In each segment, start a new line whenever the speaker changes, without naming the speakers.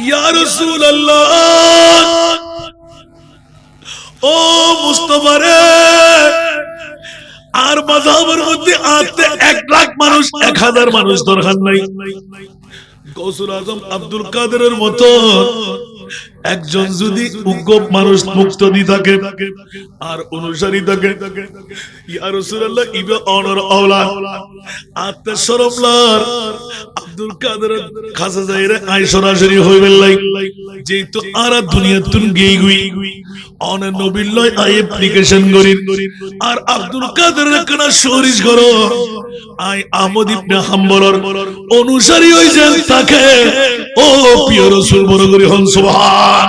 ইয়া রাসূলুল্লাহ, ও মুস্তাফা রে, আর মাযহাবের মধ্যে আতে 1 লাখ মানুষ 1000 মানুষ দরকার নাই। গৌসুল আজম আব্দুল কাদেরের মতো একজন যদি উগ্র মানুষ মুক্তি থাকে আর অনুসারী থাকে, ইয়া রাসূলুল্লাহ ইবে অনর আওলাদ আতে শরফলার আব্দুল কাদের খাসা যাইরে আই সরাসরি হইবে লাই, যেহেতু আর দুনিয়া তুন গেই গুই অন নবীর লয় আই অ্যাপ্লিকেশন করি আর আব্দুল কাদের কেন শরীজ করো আই আহমদ ইবনে হাম্বলর অনুসারী হইছেন তাকে। ও প্রিয় রাসূল বড় করে হন সুবহান।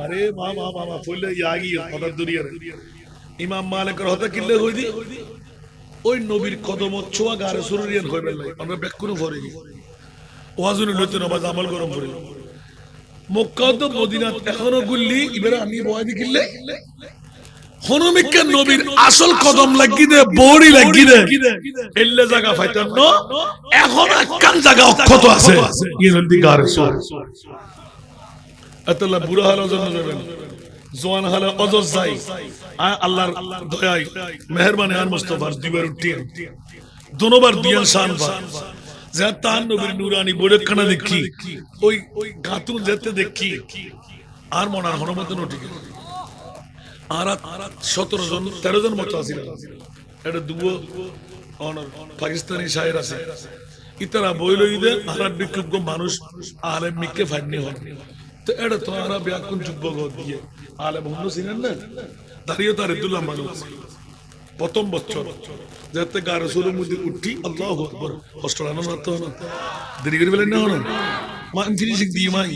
আরে বাবা বাবা ফলে ইয়াগি কথা দুনিয়ার ইমাম মালিকের হতা কিল্লে হইদি ওই নবীর কদম ছোঁয়া গারে সুরিয়ান হইবে লাই, আমরা বেকুনো ভরে ওয়াজুন লইতে নবাজ আমল গরম করে মক্কা তো মদিনা এখনো গুল্লি এবারে আমি বয়াদি কিল্লে হনুমিকা নবীর আসল কদম লাগি দে বড়ি লাগি দে এল্লে জায়গা ফাইতাম ন এখন একখান জায়গা অক্ষত আছে কি নদী গারে সুর আল্লাহ বুড়া হালার জন্য যাবেন জওয়ান হালা অজজ যাই আল্লাহর দয়ায় মেহেরবানি আর মুস্তাফার দিবার উঠি দোনোবার দিয়ান শান পা যা তার নবীর নুরানি বড়খানা দেখি ওই গাতুন যেতে দেখি আর মনার হনুমতন উঠি আর 17 জন 13 জন মতো আছিল এটা দুবো অনর পাকিস্তানি শায়ের আছে ইতারা বইলই দে আর বিক্ষুব্ধ মানুষ আলেম মিকে ফাইনি হন তো এটা তো আর ব্যাকুন যুবক দিয়ে আলেম হন ছিলেন না দাঁড়িয়ে তার দুল্লাহ মানুষ প্রথম বছর যাতে গা রাসূলের মধ্যে উঠি আল্লাহু আকবার হস্টলানো না তো না দেরি করে বলেন না হন মান ফিনিশিং দি মাই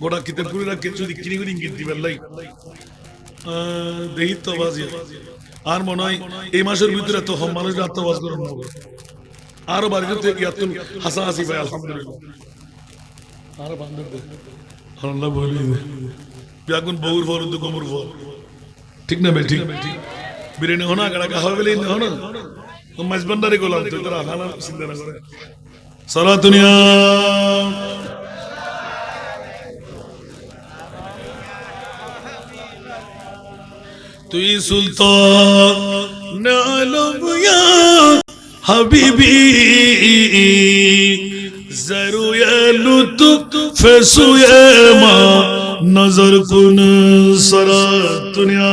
গোটা কিতাব পুরো কিছু দিকিনি করে ইঙ্গিত দিবেন লাই দেহি তো বাজি আর মনে হয় এই মাসের ভিতরে তো হম মানুষ আত্মবাস করেন না আরো বাড়িতে ইয়াতুল হাসাহাসি ভাই আলহামদুলিল্লাহ আর বান্দর দে আল্লাহ বলি ব্যাগুন বউর ফল তো গোমর ফল ঠিক না ভাই ঠিক বিরিয়ানি হনা গাড়া কা হবে না হনা তো মাঝবান্ডারি গোলাম তো তোরা খানা চিন্তা না করে সারা দুনিয়া তুই সুলতান আলম ইয়া হাবিবি জরু ইয়া লুতফ সুয়মা নজর কুন সারা দুনিয়া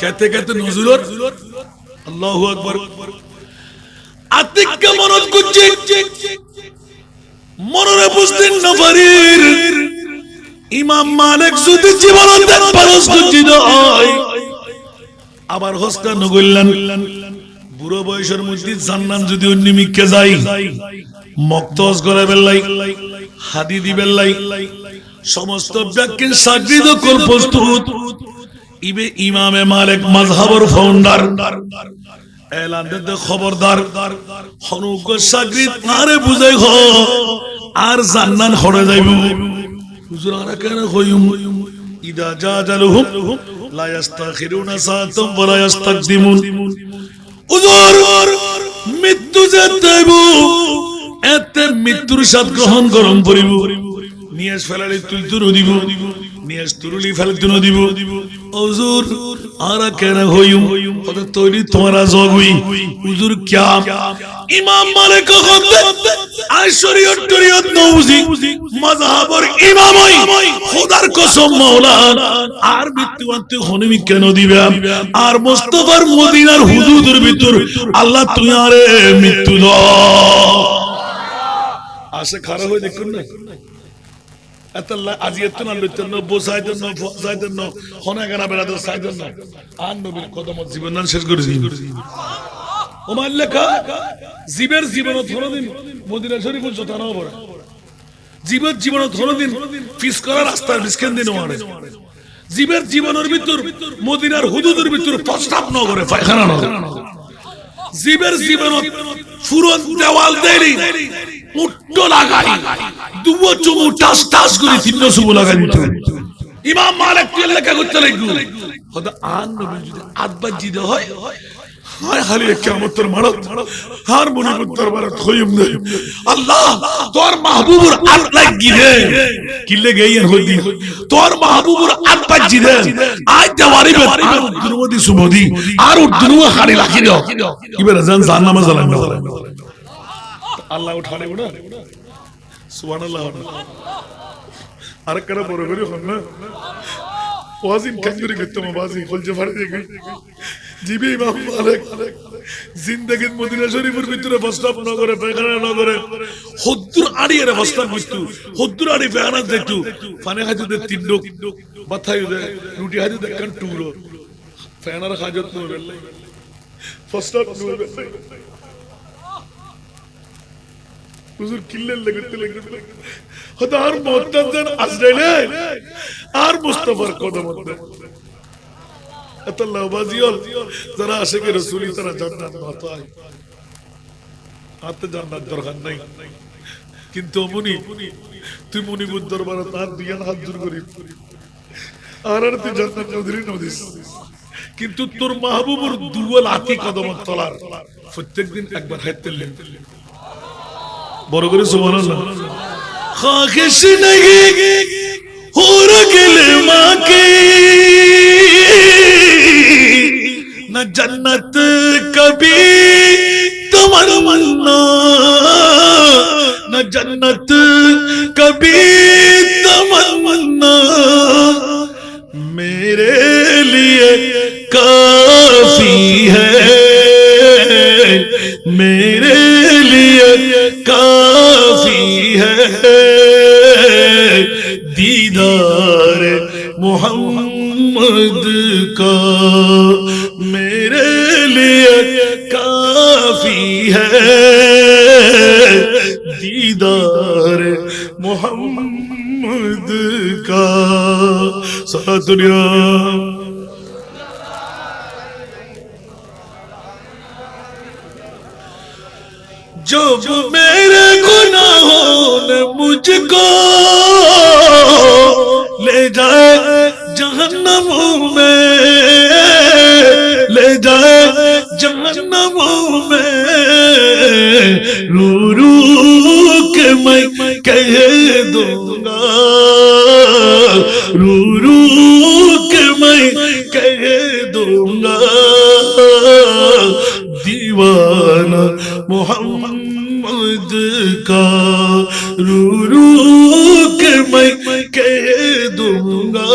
कहते कहते नजुलर अल्लाहु अकबर आतिक के मनत कुज्जे মনরে বুঝতেন না পারির ইমাম মালিক যদি জীবনতে পারস কুজ্জিত হয় আবার হস্তা নগল্লান বুড়ো বয়সের মধ্যে জান্নাত যদি অন্যমিকে যাই মক্তজ করে বেলাই হাদি দিবেলাই সমস্ত ব্যাখ্যান সাগরিদ কল প্রস্তুত ইবে ইমামে মালিক মাযহাবের ফাউন্ডার এলান দে খবরদার হনুক সাগরিদ আরে বুঝাই হ আর জান্নাত হরে যাইব হুজুর আর কেন কইম ইদা জাজালহুম লা ইস্তাখিরুনা সাআতাম ওয়া লা ইস্তাকদিমুন হুজুর মৃত্যু যাইব এতে মৃত্যুর স্বাদ গ্রহণ করম করিব নিয়াজ ফেলালে তুই তুর দিব নিয়াজ তুরুলি ফেলে তুন দিব হুজুর আর কেন হইম ওটা তৈরি তোমারা জগুই হুজুর কিয়া ইমাম মালিক কখতে আর শরীয়ত শরীয়ত নউজি মাযহাবের ইমাম হই খোদার কসম মাওলা আর মৃত্যুবন্ত হনমি কেন দিবে আর মুস্তাফার মদিনার হুদুদের ভিতর আল্লাহ তুই আরে মৃত্যু দাও আসে খারাপ হই দেখুন না আল্লাহ আজিয়াত না লইতেন না বোসাইতেন না ফজাইতেন না হনাগানা বেড়াতে সাইতেন না আর নবীর কদম জীবন শেষ করেছি ওমার লেখা জীবের জীবন ধরদিন মদিনা শরীফ যতনা পড়ে জীবের জীবন ধরদিন ফিস করা রাস্তার বিস্কেন দিন ওরে জীবের জীবনের ভিতর মদিনার হুদুদের ভিতর প্রস্তাব ন করে পায়খানা ন জীবের জীবন ফুরন দেওয়াল দেরি মুট্টো লাগাই দুবো চুমু টাস টাস করে তিন সুবু লাগাই দিত ইমাম মালিক কি লেখা করতে লাগলো খোদা আন নবী যদি আদবা জিদে হয় হায় হারিয়ে কিয়ামতের মানত হার মুনিবুর দরবারত হইম দে আল্লাহ তোর মাহবুবুর আল্লাহ গিরে কিলে গেইন হইদি তোর মাহবুবুর আব্বা জিরে আজ দেওয়ারি বে আর দুরমদি সুমদি আর দুরুম খালি রাখি দিও ইবে জান জান্নামে জালান আল্লাহ উঠানে না সুবহানাল্লাহ আর করে বড় করে হন না ওয়াজিন কান্দুরি গতম বাজি খলজে ফাড়ে গই জিবি ইমাম মালিক জিন্দেগির মদিনা শরীফের ভিতরে প্রস্তাব ন করে পায়খানা ন করে হদ্দুর আড়ি এর প্রস্তাব করতে হদ্দুর আড়ি পায়খানা দেখতো পানি খাইতে দে তিন লোক বাথাই দে রুটি খাইতে দে কান টুকরো পায়খানার হাজত ন বেলাই প্রস্তাব ন বেলাই হুজুর কিল্লের লাগতে হয়তো আর মুহতাজ জান আজরাইলে আর মুস্তাফার কদমত দে আল্লাহ বাজিল যারা আশিকে রাসূলি তারা জান্নাত পায় আতে জান্নাত দরকার নাই কিন্তু মুনি তুই মুনিবুর দরবারে তার দিয়ান হাত জোর করি আর তুই জান্নাত নদীর নদিস কিন্তু তোর মাহবুবুর দুয়াল আতি কদমত তলার প্রত্যেকদিন একবার হাঁটতে বড় করে সুবহানাল্লাহ খাখিশ নহি হুর গিলে মাকে न जन्नत कभी तमन्ना न जन्नत कभी तमन्ना मेरे लिए काफी है मेरे लिए काफी है दीदार मोहम्मद का मेरे लिए काफी है दीदार मोहम्मद का सारा दुनिया जब मेरे गुनाहों ने मुझको ले जाए जहन्नम में ले जाए जहन्नम में रू रू के मैं कह दूंगा रू रू के मैं कह दूंगा दीवाना मोहम्मद का रू रू के मैं कह दूंगा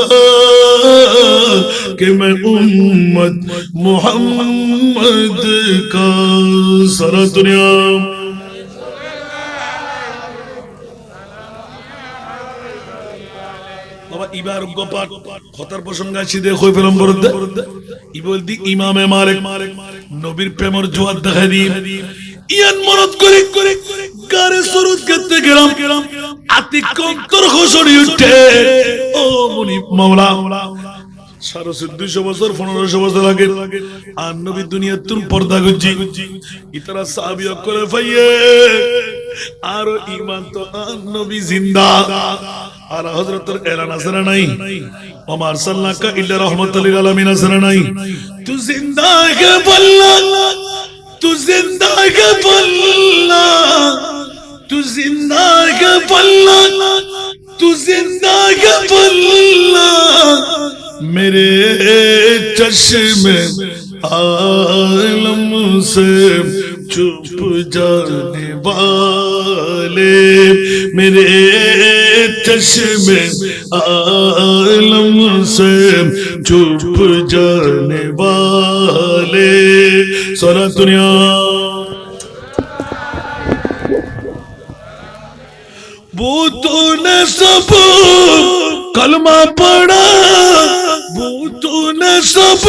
कि मैं उम्मत मोहम्मद का सारा दुनिया বাবা ইবার গোপাল খতার প্রসঙ্গ আছে দেখো ফিল্ম বরদ ইবলদি ইমামে মালিক নবীর প্রেমর জোয়ার দেখাই দি ইয়ান মনত করে গারে সুরুত করতে গেলাম আতিক অন্তর খসড়ি উঠে ও মুনি মাওলা 250 বছর 1500 বছর আগে আর নবী দুনিয়ার তুন পর্দা গুজি ইতরা সাহাবী করে ফাইয়ে আর ঈমান তো নবী জিন্দা আর হযরতের এলান আসরা নাই ওমা আরসালনাকা ইল্লা রাহমাতাল লিল আলামিন আসরা নাই তু জিন্দা কে বল্লা तू जिंदा के पल्ला तू जिंदा के पल्ला तू जिंदा के पल्ला मेरे चश्मे आलम से चुप जाने वाले मेरे चश्मे आलम से चुप जाने वाले सारा दुनिया बूतों ने सब कलमा पढ़ा बूतों ने सब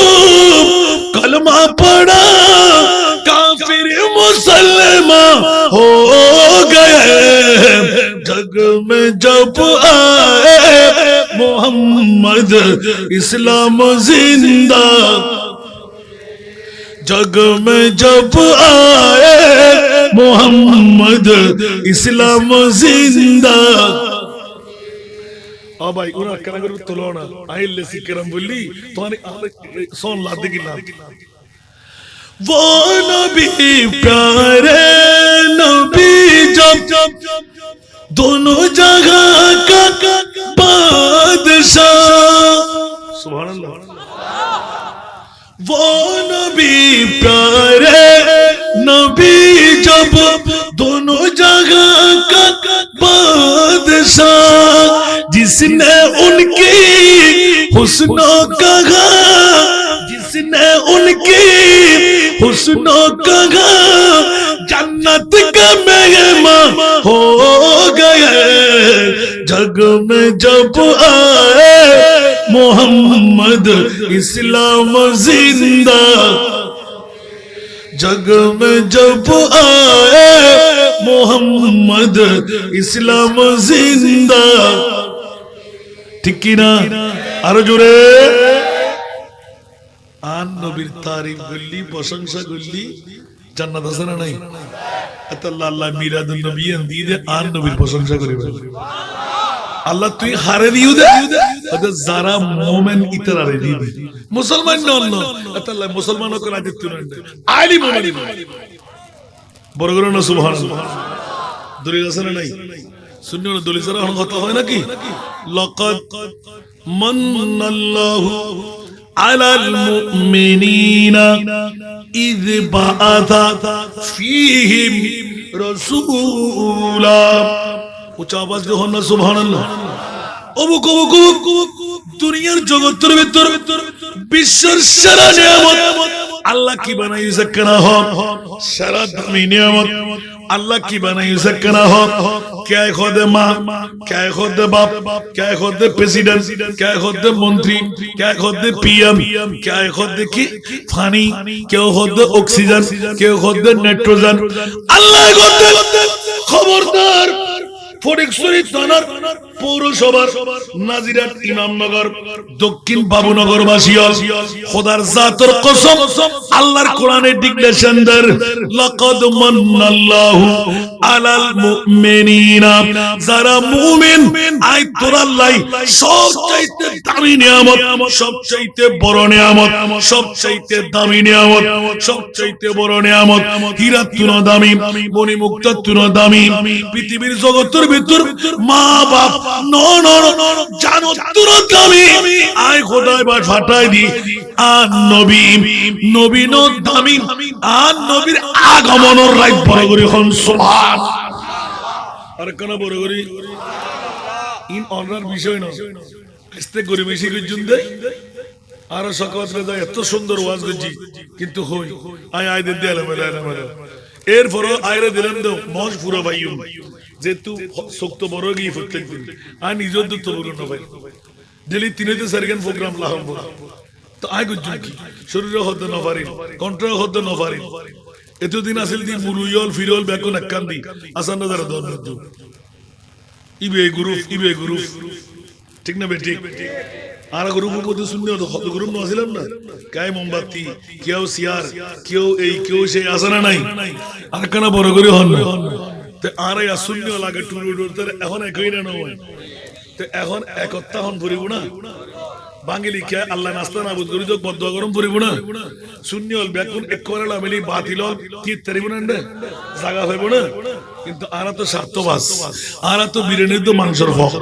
कलमा पढ़ा काफिर मुसलमान हो गए जग में जब आए मोहम्मद इस्लाम जिंदा जग में जब आए मोहम्मद इस्लाम जिंदा भाई उना कनगर तुलना आइले सिकरम बोली तोने सोन लादे गिला वो नबी प्यारे नबी जब दोनों जगह का बादशाह, सुभान अल्लाह। वो नबी प्यारे नबी जब दोनों जगह का बादशाह, जिसने उनकी हुस्नों कहा, जिसने उनकी हुस्नों कहा, जन्नत का मेहमान हो गए। जग में जब आए मोहम्मद इस्लाम जिंदा, जग में जब आए मोहम्मद इस्लाम जिंदा। ঠিক কি না? আরো জোরে। আন নবীর তারিফ করলি, প্রশংসা করলি, জান্নাত আছে না নাই? আল্লাহ আল্লাহ মিলাদুন নবী দিয়ে দে, আন নবীর প্রশংসা করিবে আল্লাহ। তুই হারে দিও দে, যারা মুমিন ইতরারে দিবি, মুসলমান নন আল্লাহ মুসলমানও কোন আদিত্য নন, আলি মুমিন বড় করে না সুবহানাল্লাহ। দলিল আছে না নাই? শুননি না দলিল ছাড়া কোনো কথা হয় নাকি? লাকাদ মান্নাল্লাহু আলাল মুমিনিনা ইয বাআথা ফীহিম রাসূলা। উচ্চ আওয়াজ দিয়ে হন না সুবহানাল্লাহ। অবুক অবুক অবুক দুনিয়ার জগতের ভিতর বিশ্বের সেরা নিয়ামত আল্লাহ কি বানাইছে কেনা হোক, সারা দামি নিয়ামত अल्लाह की बनाई से करना हो। क्या खुद माँ, क्या खुद बाप, क्या खुद प्रेसिडेंट, क्या खुद मंत्री, क्या खुद पीएम, क्या खुद की पानी, क्या खुद ऑक्सीजन, क्या खुद नाइट्रोजन। अल्लाह खबरदार ফটিকছড়ি থানার পৌরসভার নাজিরাট ইমামনগর দক্ষিণ বাবুনগরবাসী খোদার জাতের কসম, আল্লাহর কোরআনের ডিক্লেরেশন দের লাকাদ মান্নাল্লাহু আলাল মুমিনিনা, যারা মুমিন আই তোর আল্লাহ সবচাইতে দামি নিয়ামত, সবচাইতে বড় নিয়ামত, সবচাইতে দামি নিয়ামত, সবচাইতে বড় নিয়ামত, হীরা তুনো দামি, মণিমুক্তা তুনো দামি, পৃথিবীর জগতের ভিতর মা বাপ জানো তুনো দামি। আয় খোদায় বা ফাটাই দি আর নবী, নবী নো দামি, আর নবীর আগমনের রাত বড় করে হন সুবহান। আর কেন বড় করি ইন অনার বিষয় না, আস্তে করে বেশি করছুন দে। আর সকালে যায় এত সুন্দর ওয়াজ করছি, কিন্তু হই আয় আয় দে দেয়ালে মেলা মেলা এরপর আয়রে দিলাম তো মজ পুরো ভাইও যেহেতু শক্ত বড় গিয়ে প্রত্যেক দিন আর নিজের তো বলুন না ভাই ডেলি তিনতে সারগান প্রোগ্রাম লাগাম তো আয় করছুন কি শরীরে হদ্দ না পারি, কন্ট্রোল হদ্দ না পারি। এতদিন আসিল দি মুরুইল ফিরল বেকন একখান দি আসান না যারা ধর্ম ইবে গুরু ঠিক না বেটি। আর গ্রুপের মধ্যে শুনলে হত গ্রুপ না আসিলাম না, গায়ে মোমবাতি, কেউ সিয়ার, কেউ এই কেউ সেই আসে না নাই। আর কেন বড় করে হন না আর শুনলে লাগে টুর এখন একই না নয় তো এখন একতা হন ফুরিব না। বাঙালি কে আল্লাহ নাস্তা না বুঝ করি তো বদ্ধ গরম ফুরিব না। শূন্য হল বেকুন এক করে মিলি বাতিল কি তারিব না জায়গা হইব না। কিন্তু আরা তো স্বার্থবাস, আরা তো বিরিয়ানির তো মাংসর ভক,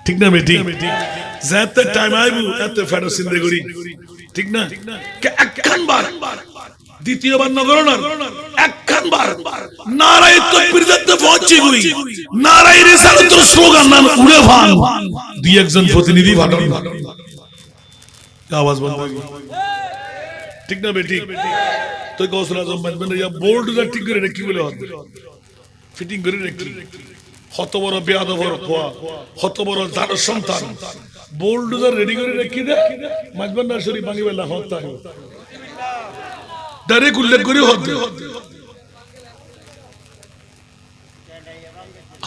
ঠিক না বেটি। যাতে টাইম আইবু এত ফেরো চিন্তা করি, ঠিক না। একখান বার দ্বিতীয়বার নগর না একখান বার নারায়ে তাকবীর দিতে পৌঁছে গই, নারায়ে রিসালাতের স্লোগান নাম উড়ে ভান দুই একজন প্রতিনিধি ভাটন আওয়াজ বন্ধ, ঠিক না বেটি। তো গৌসুল আজম বাজবেন ইয়া বোর্ডটা ঠিক করে রেখি বলে হবে, ফিটিং করে রেখি। কত বড় বেয়াদবর খোয়া, কত বড় জার সন্তান, বোল্ডুজার রেডি করে রেখে দে মাজবান না শরীফ ভাঙি বেলা হত্যা হয় ডাইরেক্ট উল্লেখ করে হত্যা।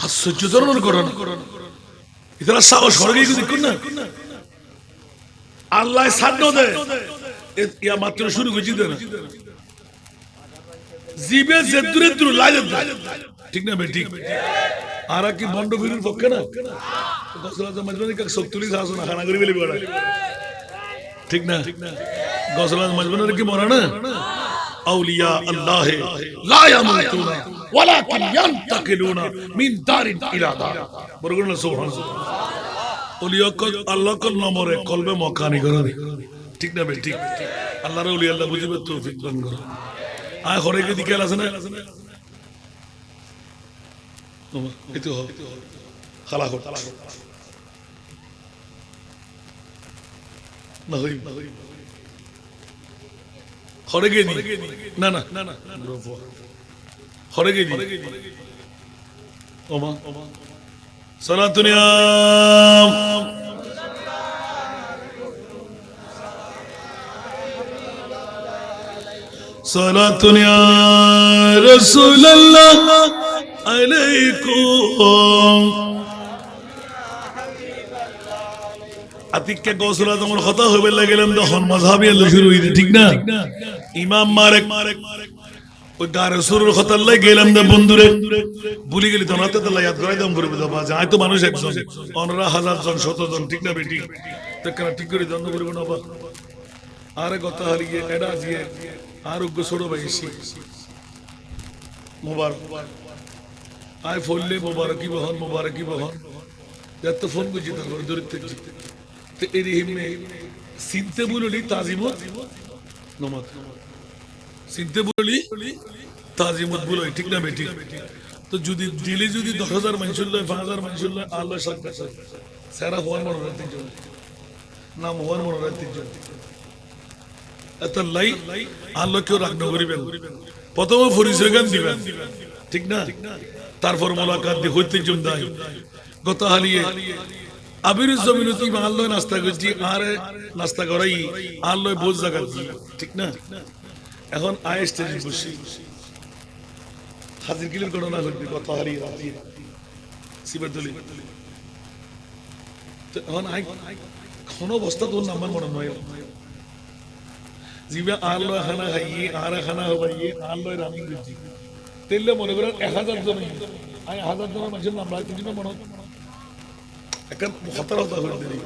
আশ্চর্য ধরনের ঘটনা, ইতারা সাহস করে গিয়ে দেখুন না। আল্লাহ সাধ্য দেয় ইয়া মাত্র শুরু করছি না জিবে জেদুরে দূর লাগে, ঠিক না বেটি। আর কি বন্ড বিরুর পক্ষে না শক্তি খাওয়া না খানা করি বলে ঠিক না। গসলাজ মাজবুনের কি মরা না? আউলিয়া আল্লাহ লা ইয়ামুতুনা ওয়ালাকিন ইয়ান্তাকিলুনা মিন দারিন ইলা দার। বরগুনা সুবহানাল্লাহ। ওলিয়া আল্লাহ কল নম্বরে কলবে মকানি করে, ঠিক না? ঠিক। আল্লাহর ওলি আল্লাহ বুঝিবে তৌফিক দান করে। আয় ঘরে কি দিকে আছে না? এই তো খালা কর না হই ঘরে গিয়ে না না ঘরে গিয়ে ওমা সালাতুনিয়া সালাতুনিয়া রাসূলুল্লাহ আলাইকুম। আতিককে গসলা তোমার কথা হইবে লাগলাম তখন মাযহাবি আলো শুরু হইছে, ঠিক না? ইমাম মালিক ওই গারে সুরের কথা লাই গেলাম না বন্ধুরে, ভুলে গেলি তো নাতে তো ইয়াদ করাই দাম করবে বাবা, আই তো মানুষ একজন, অনরা হাজার জন শত জন, ঠিক না বেটি? তেকরা ঠিক করে দন্ড করব না বাবা। আরে কথা হারিয়ে এডা দিয়ে আরোগ্য ছোট ভাইছি মোবারক আয় ফললে মোবারকি বহন এত ফোন করছি তারপর দূরত্ব তো এই হিমে চিনতে বলি তাজিমত নমত, চিনতে বলি তাজিমত বলো, ঠিক না বেটি? তো যদি দিলে যদি 10,000 মানুষ 5,000 মানুষ আল্লাহ সারা হওয়ার মনে রাখতে নাম হওয়ার মনে রাখতে এত লাই আল্লাহ কেউ রাগ করিবেন, প্রথমে পরিচয় গান দিবেন, ঠিক না? তারপর মোলাকাত দিয়ে হইতে জমদাই গত হালিয়ে আবির জমিনতি আল্লাহ নাস্তা করছি আর নাস্তা করাই আল্লাহ বোঝ জায়গা, ঠিক না? এখন আয় স্টেজে বসি হাজির কিলের ঘটনা ঘটবে গত হারিয়ে শিবের দলি। এখন আই কোন অবস্থা তোর নাম্বার মনে নয় জিবা আল্লাহ খানা খাইয়ে আর খানা হবাইয়ে আল্লাহ রানিং করছি তেলে মনে করেন 1000 জন, আই 1000 জনের মানুষের নাম রাখতে দিন মনে একটা হতার হতা করে দিলি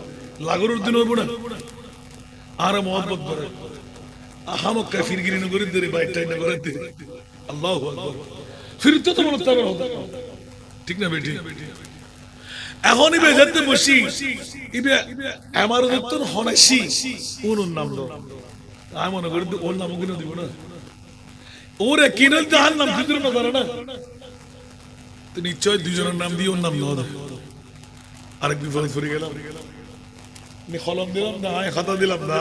লাগরের দিন হইব না আর মহব্বত করে আহামক কাফিরগিরি না করে দিলে বাইটাই না করে দিলে আল্লাহু আকবার ফিরতে তো মনে তার হতা, ঠিক না বেটি? এখনই বেজাতে বসি ইবে আমার উত্তর হনাসি ওর নাম লো আমি মনে করি ওর নাম কিনে দিব না, ওরে কিনে যার নাম কিনে না পারে না, তো নিশ্চয় দুজনের নাম দিয়ে ওর নাম নেওয়া দেয়। আরেক বিপদে পড়ে গেলাম, কলম দিলাম না, খাতা দিলাম না,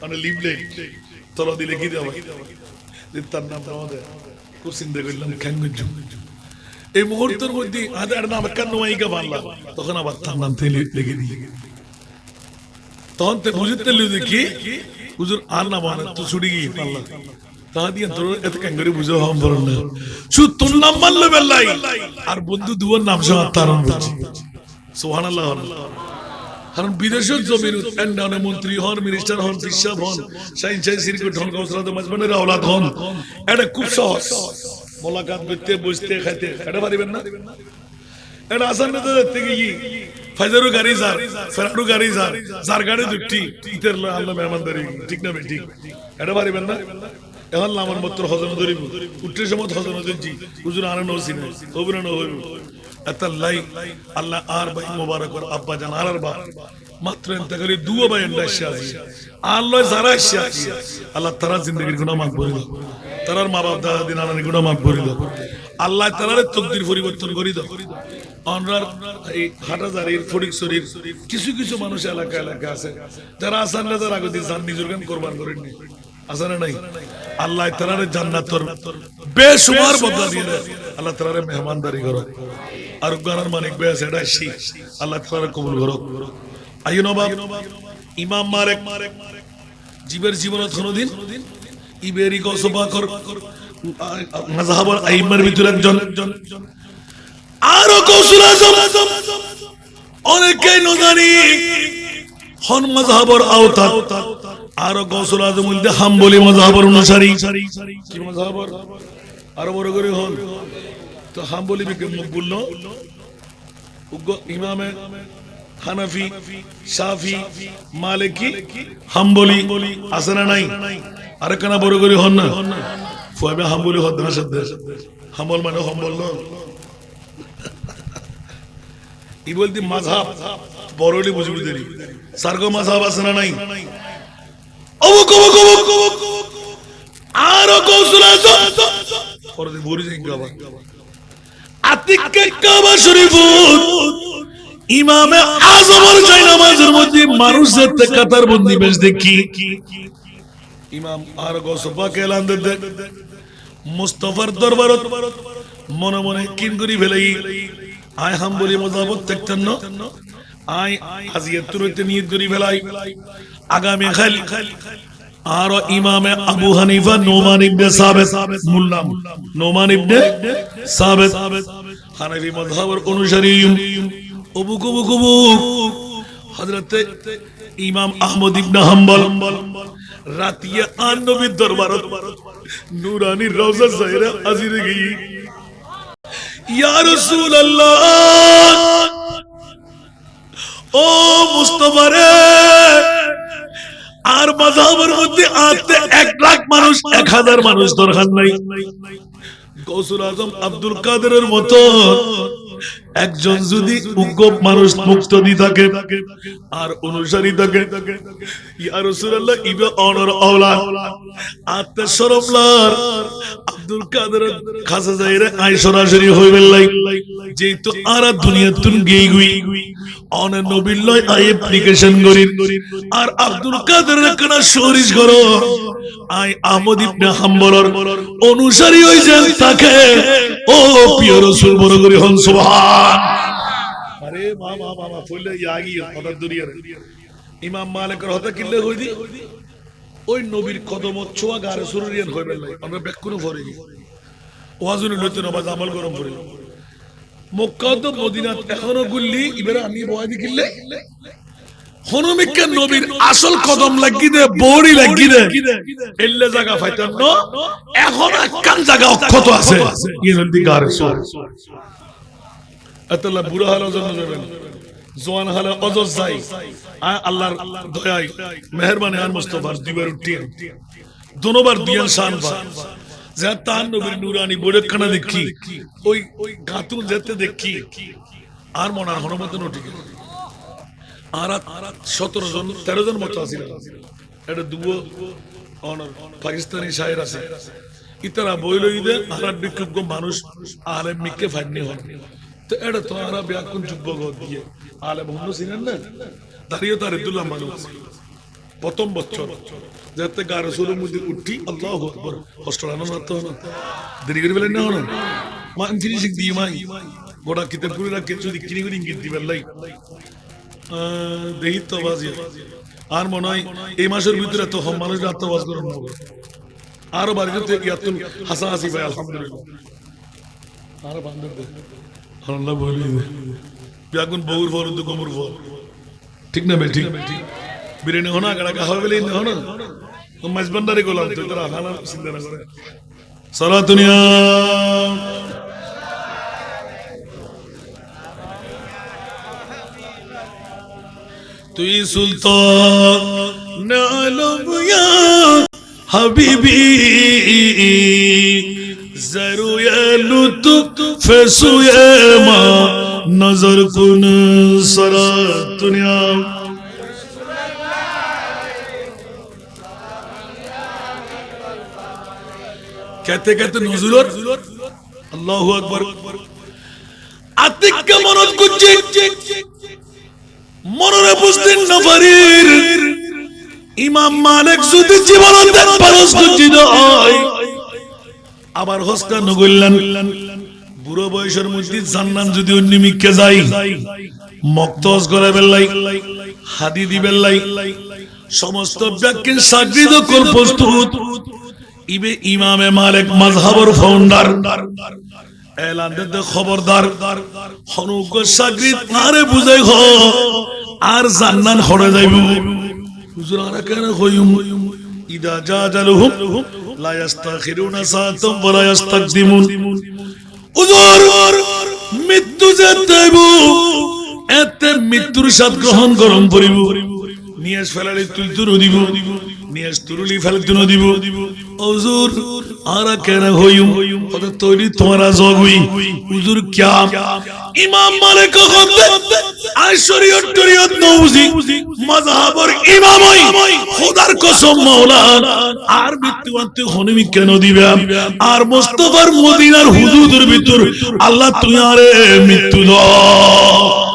মানে লিফলেট তলা দিলে কি দেওয়া তার নাম নেওয়া দেয়। খুব চিন্তা করলাম খ্যাঙ্গুজু এই মুহূর্তের মধ্যে আদার নাম কেন নায়িকা বাংলা, তখন আবার তার নাম লিখে দিই, তখন তো বুঝতে দেখি হুজুর আর নাম তো ছুটি গিয়ে পাল্লা তাহা দিয়ে তোর এত ক্যাঙ্গারি বুঝে হম বল না শুধু তোর নাম মানলে বেল্লাই আর বন্ধু দুয়ার নাম সহ তারণ বলছি সুবহানাল্লাহ। কারণ বিদেশের জমিন এন্ডানে মন্ত্রী হন, মিনিস্টার হন, বিশপ হন, সাইন সিরকুট হন, গৌসরাত মাজমানের আওলাদ হন, এটা খুব সহজ মোলাকাত করতে বসতে খাইতে, এটা পারিবেন না? এটা আসান না থেকে কি ফাইজারু গাড়ি যার ফেরারু গাড়ি যার গাড়ি দুটি ইতের আল্লাহ মেহমানদারি, ঠিক না ঠিক? এটা পারিবেন না? এখন আমার মাত্র হজন ধরিব উঠে সময় হজন ধরছি হুজুর আনা নসিন ওবরা ন হইব এত লাই আল্লাহ আর ভাই মোবারক আর আব্বা জান আর বা মাত্র ইন্তেকালি দুও ভাই এন্ডাশা আছে আল্লাহ যারা আছে আল্লাহ তারা জিন্দেগির গুনাহ মাফ করে দাও, তারার মা বাপ দাদা দিন আনার গুনাহ মাফ করে দাও, আল্লাহ তারার তকদির পরিবর্তন করে দাও। অনরার এই হাটাজারির ফটিকছড়ির কিছু কিছু মানুষ এলাকা আছে যারা আসান না যারা আগে জান নিজের গান কোরবান করেননি, আছে না নাই? আল্লাহ তারারে জান্নাতের বেশুমার বদলা দিয়ে দেয়, আল্লাহ তারারে মেহমানদারি করো, আর গানার মানিক বেশ এটা শি আল্লাহ তারারে কবুল করো। আইয়ো নবাব ইমাম মালিক জীবের জীবনত কোনদিন ইবেরি গসবাকর মাযহাবুল আইম্মার ভিতরে একজন আরো কৌশল আজম অনেকেই নজানি হন মাযহাবুল আওতাদ, আরো কৌশল আজম মধ্যে হাম্বলি মাযহাবের অনুসারী, কি মাযহাবর আরো বড় করে হন তো হাম্বলি বিকে বলল উগ্র ইমামে হানাফি, শাফি, মালিকি, হাম্বলি আছে না নাই? আরেকখানা বড় করে হন না ফুয়াবে হাম্বলি হদ না সাথে হাম্বল মানে হাম্বল না ই বলতি মাযহাব বড়লি বুঝবি দেরি সারগো মাযহাব আছে না নাই? অবক অবক অবক অবক আর কৌশল আছে পরে বুড়ি জিঙ্গাবা আতিকে কাবা শরীফ ইমামে আযমের জয় নামাজের মধ্যে মানুষ যেতে কাতার বন্দি বেশ দেখি ইমাম আর গোসফা কেলান দে মুস্তাফার দরবারত মনে মনে কিন করি ফেলাই আয় হাম্বলি মাযহাবত দেখতেন না আয় আজিয়াত তুরতে নিয়ত করি ফেলাই আগামী খাল আর ইমামে আবু হানিফা নোমান ইবনে সাবিত মুল্লা নোমান ইবনে সাবিত হানাফি মাযহাবের অনুসারী অবু কবু কবু হযরতে ইমাম আহমদ ইবনে হাম্বল রাতিয়া আন নবীর দরবারত নূরানি রওজা জায়রা হাজির গই ইয়া রাসূলুল্লাহ ও মুস্তাফা রে আর মাযহাবের মধ্যে আতে 1 লাখ মানুষ 1000 মানুষ দরকার নাই গৌসুল আজম আব্দুল কাদেরের মতো একজন যদি উগ্র মানুষ মুক্তি থাকে আর অনুসারী থাকে ইয়া রাসূলুল্লাহ ইবা অনর আওলাদ আতে শরমলার আব্দুল কাদের খাসা যাইরে আই সরাসরি হইবেন লাই যেহেতু আরা দুনিয়া তুন গই গই অন নবীর লয় আই অ্যাপ্লিকেশন করিন আর আব্দুল কাদের কেনা শরীজ করো আই আহমদ ইবনে হাম্বলর অনুসারী হই যান তাকে ও প্রিয় রাসূল বড় করে হন সুবহান আরে বাবা বাবা ফুলে ইয়াগি কথা দুনিয়ার ইমাম মালিকের হতে কিল্লে কই দি ওই নবীর কদম ছোঁয়া গারে সুরিয়ান হইবেন লাই আমরা বেকুনো পড়ে ওয়াজুনে লইতে নামাজ আমল গরম পড়ে মক্কা তো মদিনা এখনো গুল্লি এবারে আমি বয় দি কিল্লে হনমিকে নবীর আসল কদম লাগি দে বড়ি লাগি দে এল্লে জায়গা ফাইতাম ন এখন একখান জায়গা অক্ষত আছে ইনদি গারে সুর আতাল্লাহ বুড়া হালা জন্য যাবেন জওয়ান হালা অজজ যাই আল্লাহর দয়ায় মেহেরবানি আর মুস্তাফার দিবার উঠিয়ে দোনোবার দিয়ান শান পা যা তান নবীর নুরানি বড়খানা দেখি ওই গাতুন যেতে দেখি আর মনার হনমত নটিকে আর 17 জন 13 জন মতো আছিল এটা দুও অনর পাকিস্তানি শায়ের আছে ইতারা বই লই দে আরব বিক্ষুব্ধ মানুষ আলেম মিকে ফাইনি হন তো এটা তো আরা ব্যাকুন যুব্ব গদ দিয়ে আলেম হন সিনেন না দাঁড়িয়ে তার দুল্লাহ মানুষ প্রথম বছর যাতে গা রাসূলের মধ্যে উঠি আল্লাহু আকবার হস্টলানো না তো না দেরি করে বলেন না হন মা ফিনিশিং দি মাই গোটা কিতাব করে রাখ কিছু কিনি করে ইঙ্গিত দিবেন লাই দেহি তো বাজি আর মনে হয় এই মাসের ভিতরে তো হম মানুষ আত্মবাস করেন না আরো বাড়িতে ইয়াতুল হাসান হাসি ভাই আলহামদুলিল্লাহ আর বান্দর দে আল্লাহ বলি বিয়াগুন বউর ফল তো কমর ফল ঠিক না ভাই ঠিক বিরিয়ানি হনা গড়া খাওয়া বলে হনা তো মাঝবান্ডারে গোলাম তো তোরা খানা চিন্তা না করে সালাতুনিয়া তুই সুলতান আলম ইয়া হাবিবি জরুয়ে লুতফ সুয়ে মা নজর কুন সালাতুনিয়া कहते कहते नजुलर अल्लाहु अकबर আতিক মনত গুজি মনরে বুঝদিন নফরির ইমাম মালিক যদি জীবনতে পারস গুজি হয় আবার হস্তা নগল্লান বুড়ো বয়সের মধ্যে জান্নাত যদি অন্যমিকে যাই মক্তজ করে বেলাই হাদি দিবেলাই সমস্ত ব্যক্তির সাগরিদ কল প্রস্তুত ইবে ইমামে মালিক মাযহাবের ফাউন্ডার এলান দে খবরদার হনুক সাগরিদ আরে বুঝাই হ আর জান্নাত হরে যাইব হুজুর আর কেন কইম ইদা জাজালহুম লা ইস্তাখিরুনা সাআতাম ওয়া লা ইস্তাকদিমুন হুজুর মৃত্যু যেতেইব এতে মৃত্যুর স্বাদ গ্রহণ গরম করিব নিয়াজ ফেলালে তুই তুর দিব নিয়াজ তুরুলি ফেলে তুন দিব হুজুর আরা কেন হইম কত তৈরি তোমারা জগুই হুজুর কিয়া ইমাম মালিক কখতে আশরিয়ত তরিয়ত নউজি মাযহাবের ইমাম হই খোদার কসম মাওলা আর মৃত্যুবন্তে হনিমি কেন দিবা আর মুস্তাফার মদিনার হুদুদের ভিতর আল্লাহ তুই আরে মৃত্যু দাও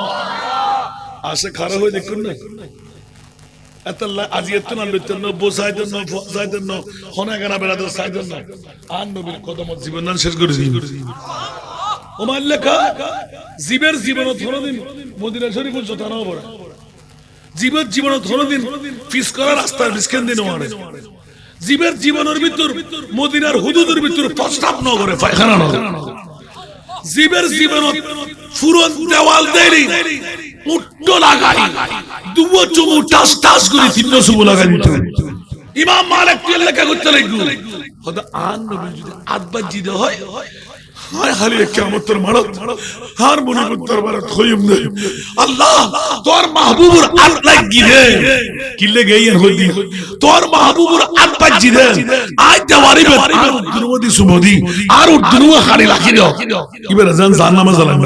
আশা খারাপ হয়ে দেখুন না আতাল্লাহ আজিয়াতুন আল্লাহতুন বোসাইদন ফসাইদন হনাগানা বেরাদ সাইদন আর নবীর কদমত জীবন শেষ করেছি ওমার লেখা জীবের জীবনত হরদিন মদিনা শরীফ যতনা বড় জীবের জীবনত হরদিন ফিস করা রাস্তার বিস্কেন দিন ওমারে জীবের জীবনের ভিতর মদিনার হুদুদের ভিতর প্রস্তাব ন করে পায়খানা ন জীবের জীবনত ফুরন দেওয়াল দেরি মুট্টো লাগাই দুবো চুমু টাস টাস করে তিন চুমু লাগাই দিত ইমাম মালিক তেল লেখা করতে লাগলো হয়তো আর নবী যদি আদবাদ জিদে হয় হায় হালি কিয়ামতের মারত আর মুনিবুর দরবারে খইম নাই আল্লাহ তোর মাহবুবুর আদ লাগি রে কিলে গইয়েন হদি তোর মাহবুবুর আদবাদ জিদে আই দেওয়ারি বে আর দুরমদি সুমদি আর দুরুয়া খালি লাগি দাও ইবারে জান নামাজ আলাম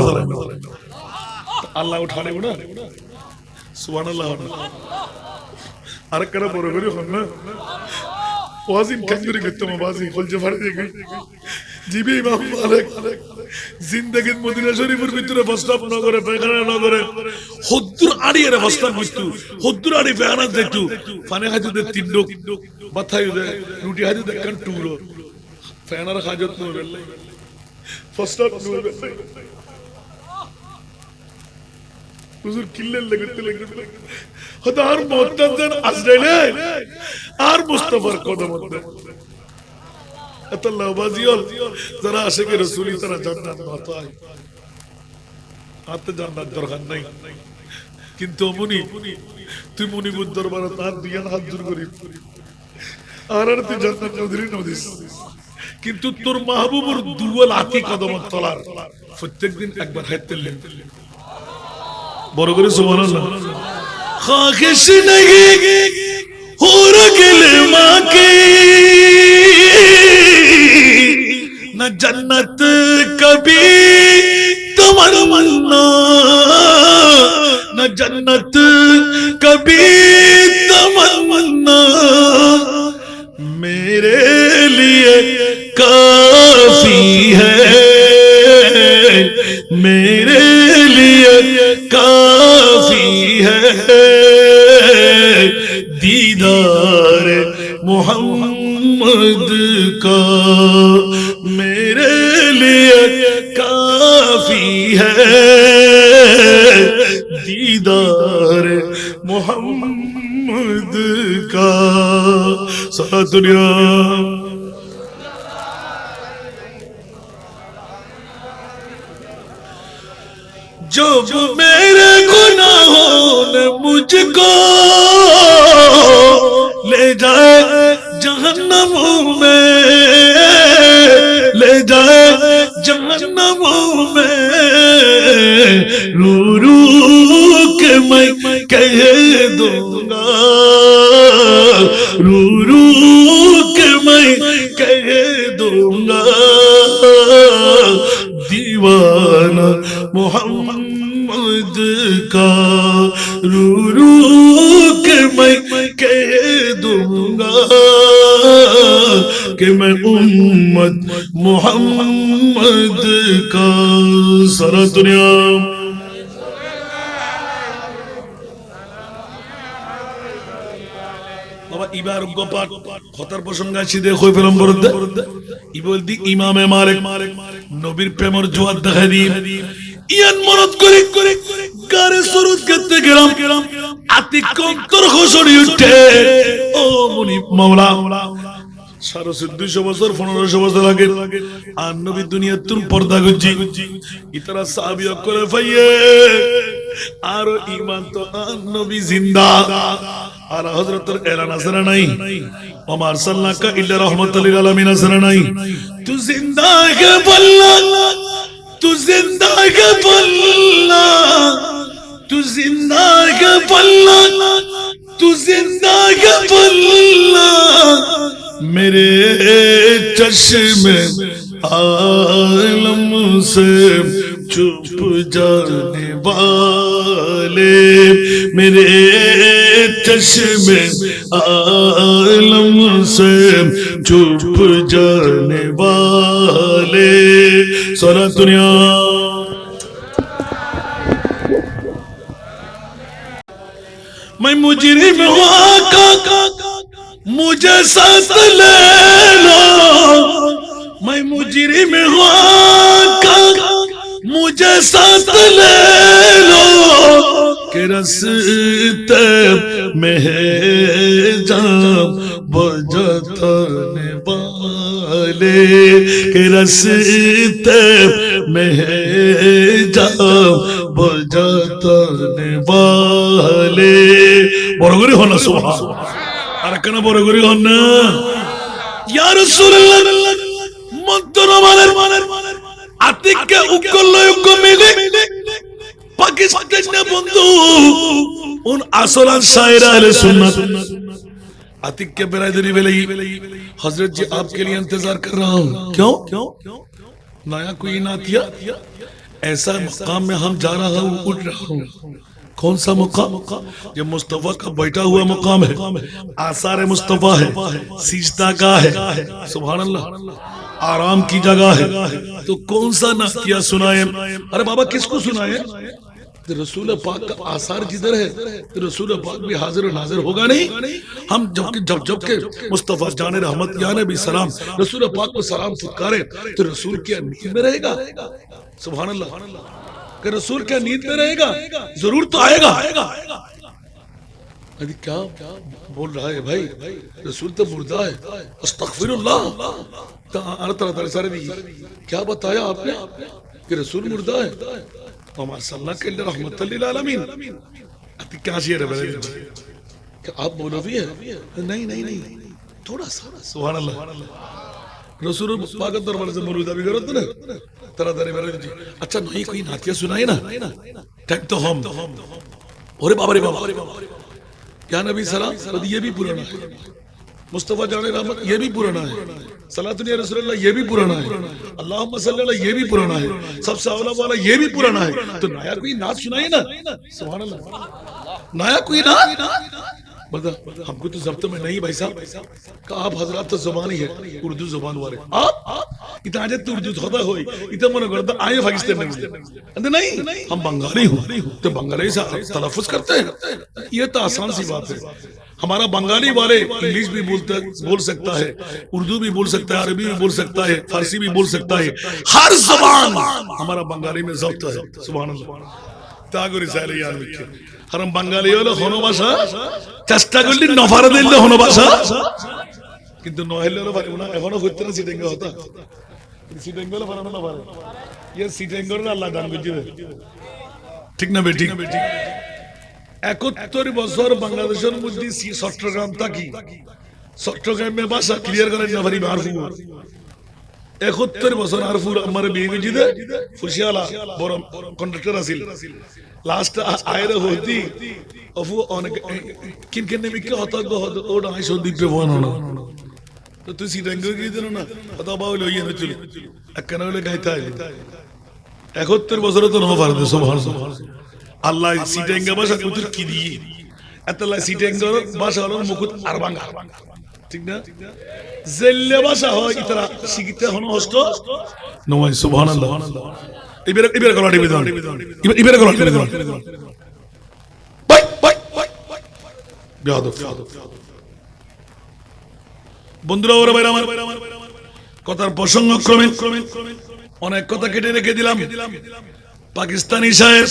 আল্লাহ উঠানে না সুবহানাল্লাহ আরেকটা বড় করে হন না ওয়াজিন কান্দুরি গতম বাজি খলজে ফাড়ে দেখি জিবি ইমাম মালিক জিন্দেগির মদিনা শরীফের ভিতরে প্রস্তাব ন করে পায়খানা ন করে হদ্দুর আড়িয়ে প্রস্তাব করতু হদ্দুর আড়ি পায়খানা দেখতু পানি খাইতে দে তিন ডোক বাথাই দে রুটি খাইতে দে কান টুরো পায়খানার হাজত ন বেলে প্রস্তাব ন বেলে হুজুর কিল্লের লাগতে লাগতে হদার মুত্তাজান আজরাইলে আর মুস্তাফার কদমত আল্লাহ বাজিল যারা আশিকে রাসূলি তারা জান্নাত পায় আতে জান্নাত দরকার নাই কিন্তু মুনি তুই মুনিবুর দরবারে তার দিয়ান হাত জোর করি আর তুই জান্নাত নদীর নদিস কিন্তু তোর মাহবুবুর দুয়াল আতি কদমত তলার প্রত্যেকদিন একবার হাইতে লেন বড় করে সুবহানাল্লাহ খাখিশ नहीं हो रगले मां के न जन्नत कभी तमन्ना न जन्नत कभी तमन्ना मेरे लिए काफी है मेरे लिए काफी है दीदार मोहम्मद का मेरे लिए काफी है दीदार मोहम्मद का सलातुल्लाह जब मेरे गुनाहों ने मुझको ले जाए जहन्नम में ले जाए जहन्नम में रू रू के मैं कह दूंगा रू रू के मैं कह दूंगा दीवाना मोहम्मद का रू रू के मैं कह दूंगा कि मैं उम्मत मोहम्मद का सारा दुनिया বাবা ইবার গোপাল খতর প্রসঙ্গ আছে দেখো ফিল্ম বরদে ইবল দি ইমামে মালিক নবীর প্রেমর জোয়ার দেখা দি ইয়ান মনত করে গারে সুরত করতে গেলাম আতি কন্তর খসড়ি উঠে ও মুনি মাওলা 250 বছর 1500 বছর আগে আর নবী দুনিয়ার তুন পর্দা গজি ইতরা সাহাবী করে ভাইয়ে আর ঈমান তো নবী জিন্দা আর হযরতের এলান আসরা নাই ওমর সাল্লাল্লাহু ইল্লা রাহমাতাল লিল আলামিন আসরা নাই তু জিন্দা কে বল্লা तू जिंदा के बल्ला तू जिंदा है पल्ला, तू जिंदा है पल्ला, मेरे चश्मे आलम से चुप जाने वाले, मेरे चश्मे आलम से चुप जाने वाले। सारा दुनिया मैं मुजरिम हुआ का मुझे साथ ले लो, मैं मुजरिम हुआ का मुझे साथ ले लो, के रस्ते में है जाम बजाने वाले, के रस्ते में है जाम बजाने वाले। बड़ করে হন না সুবহান, আর কেন বড় করে হন না? ইয়া রাসূলুল্লাহ মন্তরমানের আতিককে উকল্লয়ক মিলে পাকিস্তান বন্ধু उन আসলান শায়রা আহলে সুন্নাত आतिक के बिरादरी वाले हजरत जी आपके लिए इंतजार कर रहा हूँ। क्यों? नया कोई नातिया, ऐसा मकाम में हम जा रहा हूँ, उठ रहा हूँ। कौन सा मुकाम? जो मुस्तफा का बैठा हुआ मुकाम है, आसार मुस्तफा है, सीजदा का है, सुभान अल्लाह, आराम की जगह है। तो कौन सा नातिया सुनाए? अरे बाबा किसको सुनाए? रसूल पाक का आसार जिधर है तो रसूल पाक भी हाजिर और नाजिर होगा नहीं। हम जब के मुस्तफा जाने रहमत या नबी सलाम रसूल पाक को सलाम फुटकारे तो रसूल क्या नींद में रहेगा? सुभान अल्लाह, कि रसूल क्या नींद में रहेगा? जरूर तो आएगा। अरे क्या बोल रहा है भाई? रसूल तो मुर्दा है। अस्तगफिरुल्लाह, सारे क्या बताया आपने कि रसूल मुर्दा है? क्या शेर है आप बोलो भी है? नहीं थोड़ा सा। सुभान अल्लाह, रसूल पाक दरबार से मुर्दा भी करो ना तरह तरह। अच्छा नहीं कोई नातिया सुनाए ना टाइम तो हम अरे बाबा रे बाबा क्या नबी सलाम ये भी पुराना है, मुस्तफा जाने रहमत ये भी पुराना है, सलातुन या रसूलुल्लाह ये भी पुराना है, अल्लाहुम्मा सल्ली अलैहि ये भी पुराना है, सबसे अवला वाला ये भी पुराना है। तो नया कोई नात सुनाइए ना। सुभान अल्लाह, नया कोई नात बता। हमको तो जब्त में नहीं भाई साहब का आप हजरात तो जुबान ही है उर्दू जुबान वाले। आप इतना जब उर्दू थोड़ा हो इतना मन करता आए पाकिस्तान में नहीं, हम बंगाली हूँ तो बंगाली से तलफ्फुज करते हैं, ये तो आसान सी बात है। हमारा बंगाली वाले इंग्लिश भी बोल सकता है, उर्दू भी बोल सकता है, अरबी भी बोल सकता है, फारसी भी बोल सकता है, हर जुबान हमारा बंगाली में ज़ब्त है। सुभान अल्लाह, तागुरी साले यार लिखे हम बंगाली वाले होनो भाषा চেষ্টা করলে নফারে দিলে হনো ভাষা কিন্তু নহেলে পারে না। এখনো করতে না সিটেঙ্গা হতা সিটেঙ্গা হলে বানানো না পারে ये সিটেঙ্গা না আল্লাহ দান করে ঠিক না বেটি? 71 বছর বাংলাদেশের মধ্যে চট্টগ্রাম থাকি, চট্টগ্রামের ভাষা ক্লিয়ার করেন না পারি মারফু 71 বছর আরফুর আমার বিয়ে গেছি দে ফুশিয়ালা বড় কন্ডাক্টর আছিল লাস্ট আয়রে হতি অফু অনেক কিন কিন মিকে হতা গো ওডা আই সন্দীপ পে বন না তো তুই সিটেঙ্গা কি দিন না কথা বাউল হইয়া না চলি একখানা হলে গাইতে হয় 71 বছর তো নফার দে সুবহানাল্লাহ। আল্লাহ সিটেঙ্গা ভাষা কুতুর কি দি এতলা সিটেঙ্গা ভাষা হলো মুকুত আরবাঙ্গা ঠিক না? জেল্লে ভাষা হয় ইতরা শিখতে হনো হস্ত নয়। সুবহানাল্লাহ, ইবের গলা টিপে দাও, ইবের গলা টিপে দাও। বাই বাই বেয়াদব বন্ধুরা ওরা ভাই আমার কথার প্রসঙ্গ ক্রমে অনেক কথা কেটে রেখে দিলাম। পাকিস্তানি সাহেব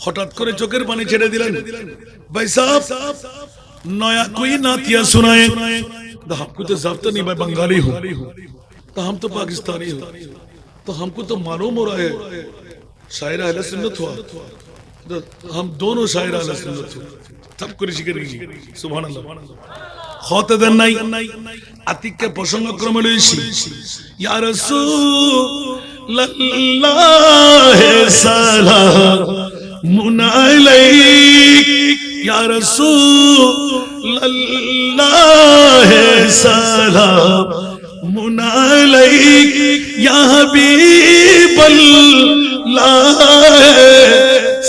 হঠাৎ করে চোখের পানি ছেড়ে দিলেন, ভাই সাহেব नया कोई नातिया सुनाए। तो हमको तो ज़ब्त नहीं, मैं बंगाली हूँ तो हम तो पाकिस्तानी हूँ तो हमको तो मालूम हो रहा है शायर अहले सुन्नत हुआ तो हम दोनों शायर अहले सुन्नत हुआ सब कुछ करेंगे। सुभान अल्लाह, होते देन नहीं आतिक के प्रसंग क्रम लईছি या रसूल अल्लाह सलाम मुनाइक या रसूल अल्लाह सलाम मुनाइक या हबीब अल्लाह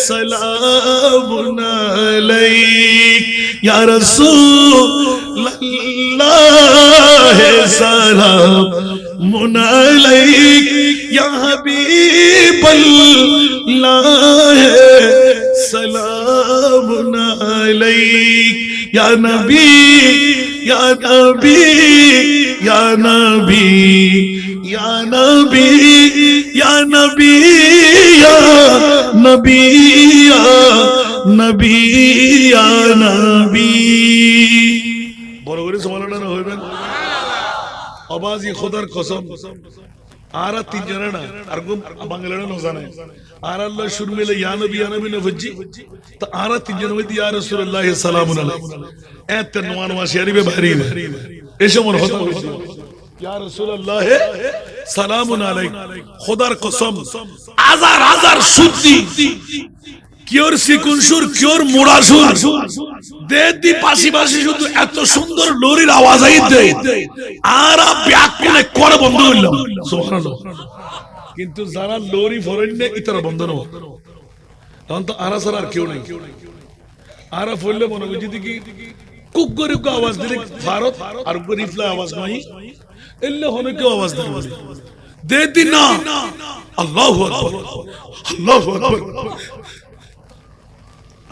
सलाम मुनाइक या रसूल अल्लाह सलाम मुनाइक या हबीब अल्लाह सलाम अलैक या नबी या नबी या नबी या नबी या नबी या नबी या नबी या नबी বড় করে সমালোচনা হইবেন আওয়াজই খোদার কসম आरा तीन जना ना अर्गो बांग्लाना नौजाना है आरा अल्लाह शुरू में ले या नबी ने वज्जी तो आरा तीन जना में दिया रसूल अल्लाह सलामुन अलैहि ऐत नवान वाशियारी में भारी है ऐसे मन होता है या रसूल अल्लाह सलामुन अलैहि खुदार कसम आजार आजार शुद्धि কিওর সিকুনসুর কিওর মোড়াসুর দেদি পাশি পাশি শুধু এত সুন্দর লরির আওয়াজ আইতে আর ব্যাকুলে করে বন্ধ হইল সুবহানাল্লাহ কিন্তু যারা লরি ফরেননে ইতারা বন্ধ না তখন তো আরা সারা আর কেউ নেই আরা ফললে মনে হয় যদি কি কুকুরের কো আওয়াজ দিলে ভারত আর গরিফলা আওয়াজ নাই এলে হনে কেউ আওয়াজ দেয় দেদি না আল্লাহু আকবার আল্লাহু আকবার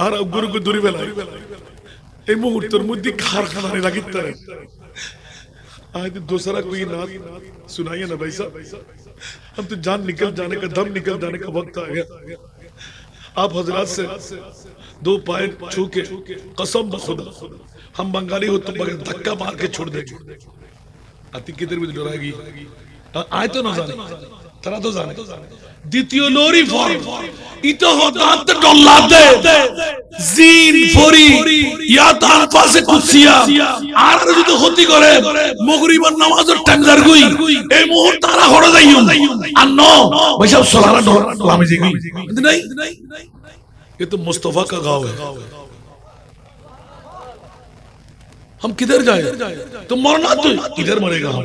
আর গুরু को दूरी বেলা এই মুহূর্তের মধ্যে কারখানায় লাগিতে रहे आज दूसरा कोई नात सुनाइए ना भाई साहब हम तो जान निकल जाने का दम निकल जाने का वक्त आ गया आप हजरात से दो पाए छू के कसम खुदा हम बंगाली हो तो बगैर धक्का मार के छोड़ देंगे आती किधर भी डराएगी आए तो ना जाने তারা তো জানে দ্বিতীয় লরি ফর্ম ইতো হদাত ডল্লাতে জিন ফরি ইয়া তার পাশে কুছিয়া আর যদি ক্ষতি করে মাগরিবের নামাজের টাইমদার গই এই মুহূর্তে তারা হড়ে যাইও আর ন ভাইসব সোলারা লামে যাই नहीं ये तो मुस्तफा का गांव है हम किधर जाए तो मरना तो किधर मरेगा हम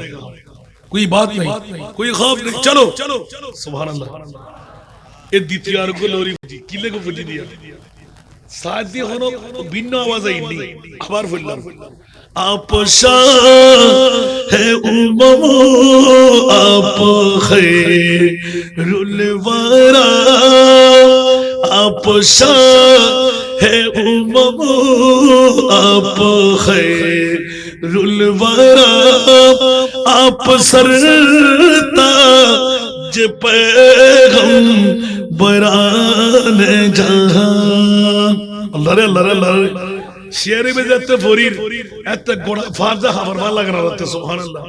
कोई बात नहीं कोई खौफ नहीं चलो सुभान अल्लाह ये द्वितीय को लोरी किले को फुली दिया साथी होनो भिन्न आवाज आई नहीं আবার বললাম आप शाह है उम्म आप खैरुल वरा आप शाह है उम्म आप खैरुल वरा आप सरताज पैगंबरान जहां अल्लाह रे अल्लाह रे अल्लाह रे शेरे में जाते फरीर एत गोड़ा फाजा खबर वाला लग रहा था सुभान अल्लाह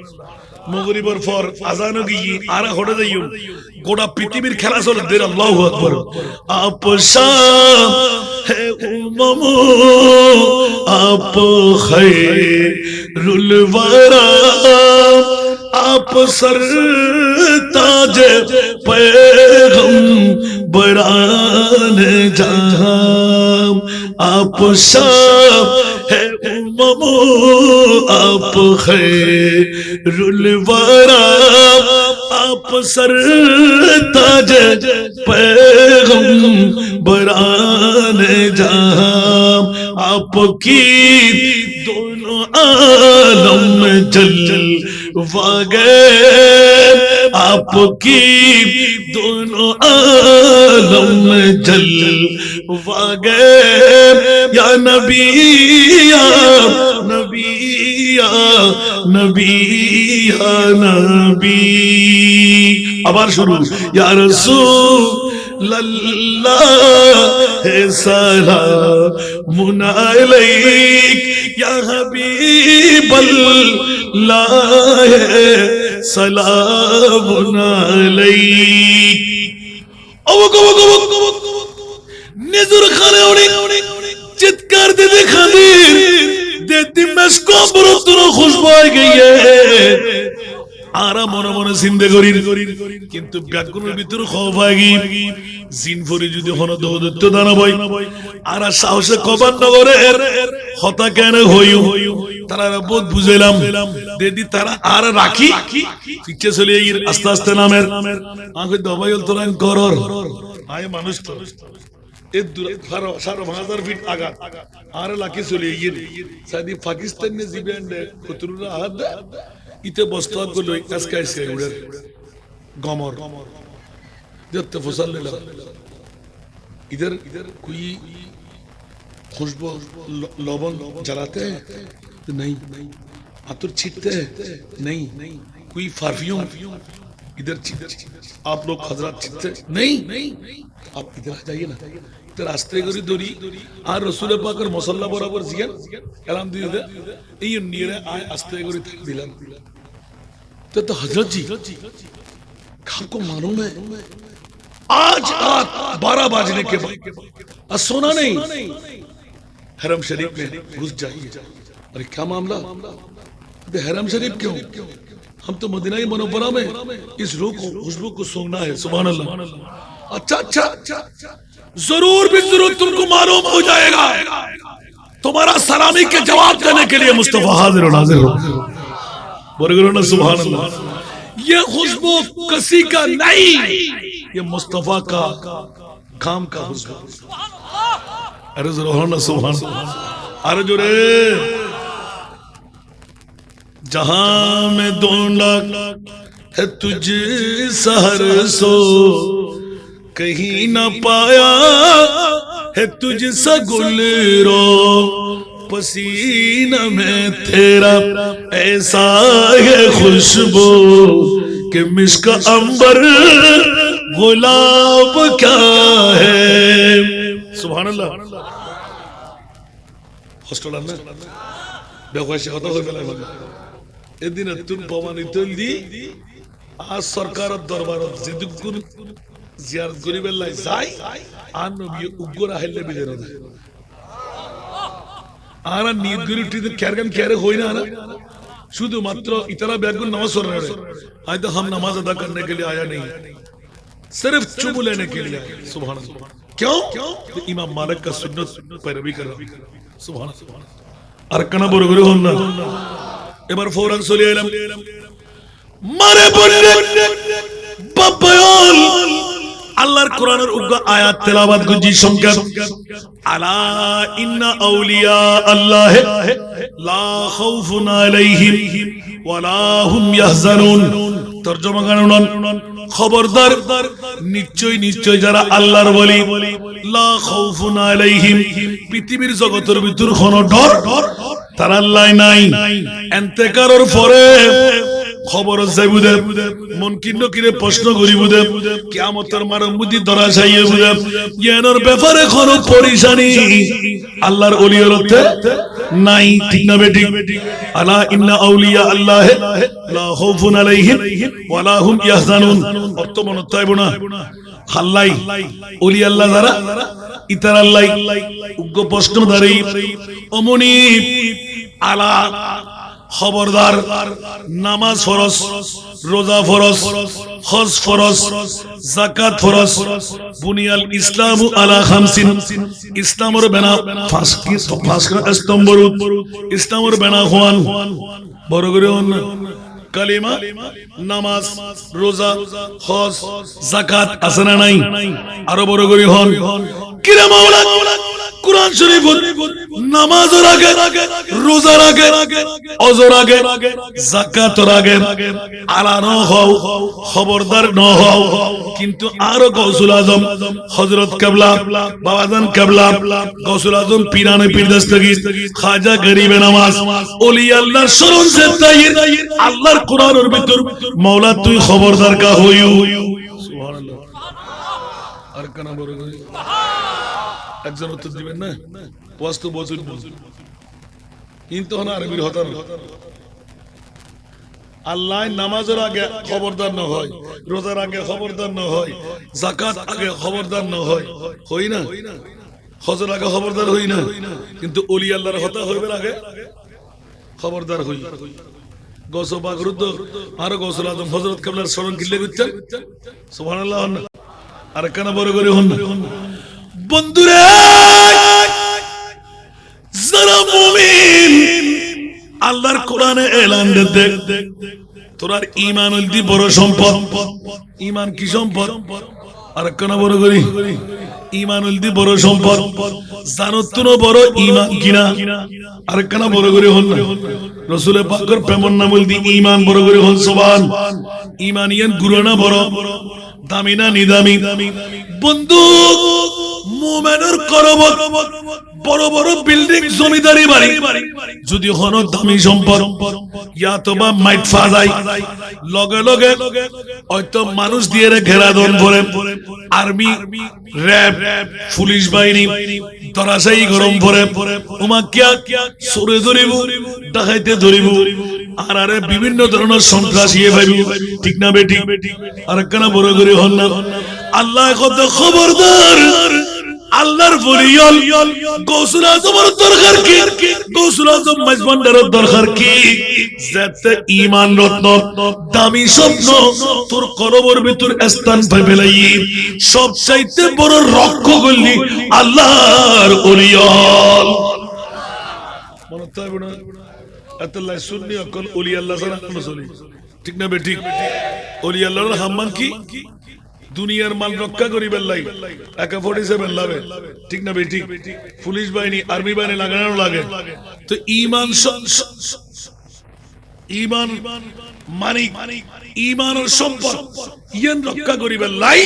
मगरिब और फर अजान हो गई आरा होड़े जाइयो गोड़ा पृथ्वीर खेला चले देर अल्लाहु अकबर आप शाम है उम्म आप खैरुल वरा आप सरताज पैगंबरान जहां आप शाह है उम्म आप खैरुल वरा आप सरताज पैगंबरान जहां आपकी दोनों आलम जलवा गए आपकी दोनों आलम जलवा गए या नबी या नबी या नबी या नबी আবার শুরু या रसूल अल्लाह सलामुन अलैक या हबीब अल्लाह सलामुन अलैक নিজের খানে অনেক চিৎকার দিতে খাদির दे दिमाग को बरोतर खुशबू आ गई है আর মনে মনে চিন্তা করি, কিন্তু ব্যাকুলের ভিতর খবর পাই জিন ফরি যদি হন দৌদত্য দানা বই আর সাহসে কবার নগরের হতা কেন হইও তারা বোধ বুঝাইলাম দিদি তারা আর রাখি পিছিয়ে চলে আস্তে আস্তে নামের আমাকে দবাই তোলান করর আয় মানুষ তো এর 5,000 ফিট আঘাত আর লাখে চলে গিয়ে সাদি পাকিস্তান ने जीबेंड कुतरुरा हाथ इते बस्तात को लोग इसका इसका उड़र गमर जब फसल ले लगा इधर कोई खुशबू लवंग जलाते हैं तो नहीं आतुर छींटते हैं नहीं कोई परफ्यूम इधर आप लोग हजरत छींटते नहीं आप इधर आ जाइए ना तो रास्ते करी दोरी আর রাসূল পাকের মুসাল্লা বরাবর জিয়ান এলাম দিয়ে দে এই নিয়ে আয় আস্তে করে থাক দিলাম तो हजरत जी आपको मालूम है आज रात 12 बजने के बाद आज सोना नहीं हरम शरीफ में घुस जाइए अरे क्या मामला हरम शरीफ क्यों हम तो मदीना मुनव्वरा में इस रूह को खुशबू को सूंघना है सुभान अल्लाह अच्छा जरूर भी जरूर तुमको मालूम हो जाएगा तुम्हारा सलामी के जवाब देने के लिए मुस्तफा हाजिर और नाजिर हो बोलो सुभान अल्लाह ये खुशबू किसी का नहीं ये मुस्तफा का काम का खुशबू अरे जरूर सुभान अरे जो रे जहां में ढूंढा है तुझे सहर सो कहीं न पाया है तुझसा गुलरो पसीना में तेरा ऐसा है खुशबू कि मिस्क अंबर गुलाब क्या है सुभान अल्लाह हॉस्टल में बेखुशी होता हो गया ए दिन तुम पवानी तुलदी आज सरकार दरबार जिदुकुर জিয়ারত করিবে লাই যাই আর নবী উগ্র আহলে বিদের না আর নিয়ত করি উঠতে কেরগান কেরে হই না না শুধু মাত্র ইতরা বেগুন নামাজ পড় रहे आज तो हम नमाज अदा करने के लिए आया नहीं सिर्फ चुम लेने के लिए आए सुभान अल्लाह क्यों तो इमाम मालिक का सुन्नत पैरवी कर रहा सुभान अल्लाह আর কানা বড় করে হন না এবার ফৌরান চলে এলাম মারে বন্নে বাবায়ল আল্লাহর কোরআনের উগ্র আয়াত তেলাওয়াত গুজি সংখ্যা আলা ইন্না আউলিয়া আল্লাহ লা খাউফুন আলাইহিম ওয়ালা হুম ইয়াহজানুন তরজমা কানুন খবরদার নিশ্চয় যারা আল্লাহর ওলি লা খাউফুন আলাইহিম পৃথিবীর জগতের ভিতর কোনো ডর তার আল্লাহ নাই এন্তেকারের পরে খবর যাইবুদে মন কিন্ন কিরে প্রশ্ন করিবুদে কিয়ামতের মারমুদি ধরা যাইবুদে ইয়ানোর ব্যাপারে কোনো পরিশানি আল্লাহর ওলির হতে নাই ঠিক না বেটি আলা ইন্না আউলিয়া আল্লাহ লা খাউফুন আলাইহিম ওয়ালা হুম ইয়াহজানুন অর্থ মনে তাইব না আল্লাহ ওলি আল্লাহ যারা ইতার আল্লাহ উগ্র প্রশ্ন দাঁড়ি অমনি আলা খবরদার নামাজ ফরজ রোজা ফরজ হজ ফরজ যাকাত ফরজ বুনিয়াল ইসলামু আলা খামসিন ইসলামের বেনা পাঁচ স্তম্ভর ইসলামের বেনা হওয়ান বড় করে কালিমা নামাজ রোজা হজ যাকাত আছে না নাই আরো বড় করে হন কিরে মাওলা কুরআন শরীফ নামাজের আগে রোজার আগে হজের আগে যাকাতের আগে আলা ন হও খবরদার ন হও কিন্তু আরো গৌসুল আজম হযরত কিবলা বাবাজান কিবলা গৌসুল আজম পীরানে পীর দস্তগীর খাজা গরিবে নওয়াজ ওলি আল্লাহর শরণ সে তাহির আল্লাহর কোরআনের ভিতর মাওলা তুই খবরদার কা হইউ সুবহানাল্লাহ আর কানা বড় করে একজন উত্তর দিবেন না ওয়াস্তু বজুল কিন্তু হন আরবির হতার আল্লাহ নামাজের আগে খবরদার না হয় রোজার আগে খবরদার না হয় যাকাত আগে খবরদার না হয় হই না হজের আগে খবরদার হই না কিন্তু ওলি আল্লাহর হতা হইবার আগে খবরদার হই গোসল পাকরুদ্ধ আর গোসল আজম হযরত কেবলার স্মরণ কিল্লে করতেন সুবহানাল্লাহ। আর কেন বড় করে হন বন্ধুরে, যারা মুমিন আল্লাহর কোরআনে এলান দে তোরার ঈমান হইল বড় সম্পদ। ঈমান কি সম্পদ? আর কেন বড় করি ঈমান হইল বড় সম্পদ। জানো তো বড় ঈমান কিনা? আর কেন বড় করে হন রাসূলের পাকের প্রেমর নাম হইল ঈমান। বড় করে হন সুবহান। ঈমান ইয়ান গুরুনা বড় দামি না নিদামি? বন্ধু মুমিনের করব বড় বড় বিল্ডিং জমিদারি বাড়ি যদি হন দামি সম্পদ ইয়া তো বা মাইট ফাজাই লগে লগে হয়তো মানুষ দিয়ে ঘেরা দন ভরে আর্মি র‍্যাব পুলিশ বাহিনী তরাসাই গরম ভরে ওমা কিয়া সরে ধরিব ডাকাইতে ধরিব আর আরে বিভিন্ন ধরনের সন্ত্রাসী ভাইব ঠিক না বেটি? আর কেন বড় করে হন না আল্লাহ কত খবরদার আল্লাহর বলিয়ল গৌসুল আজমের দরকার কি? গৌসুল আজম মাঝভান্ডারের দরকার কি? যাতে ঈমান রত্ন দামি স্বপ্ন তোর কলবের ভিতর স্থান পাইবেলাই সবচাইতে বড় রক্ষক হইলি আল্লাহর ওলিয়ল। মনে থাকবে না আল্লাহ সুন্নি অকল ওলি আল্লাহ ছাড়া কোনো চলে ঠিক না বেটি? ওলি আল্লাহর সম্মান কি? দুনিয়ার মাল রক্ষা করিবার লাই AK-47 লাগে ঠিক না বেটি? পুলিশ বাহিনী আর্মি বাহিনী লাগানো লাগে তো ঈমান ঈমান মানিক ঈমানের সম্পদ ইয়ান রক্ষা করিবার লাই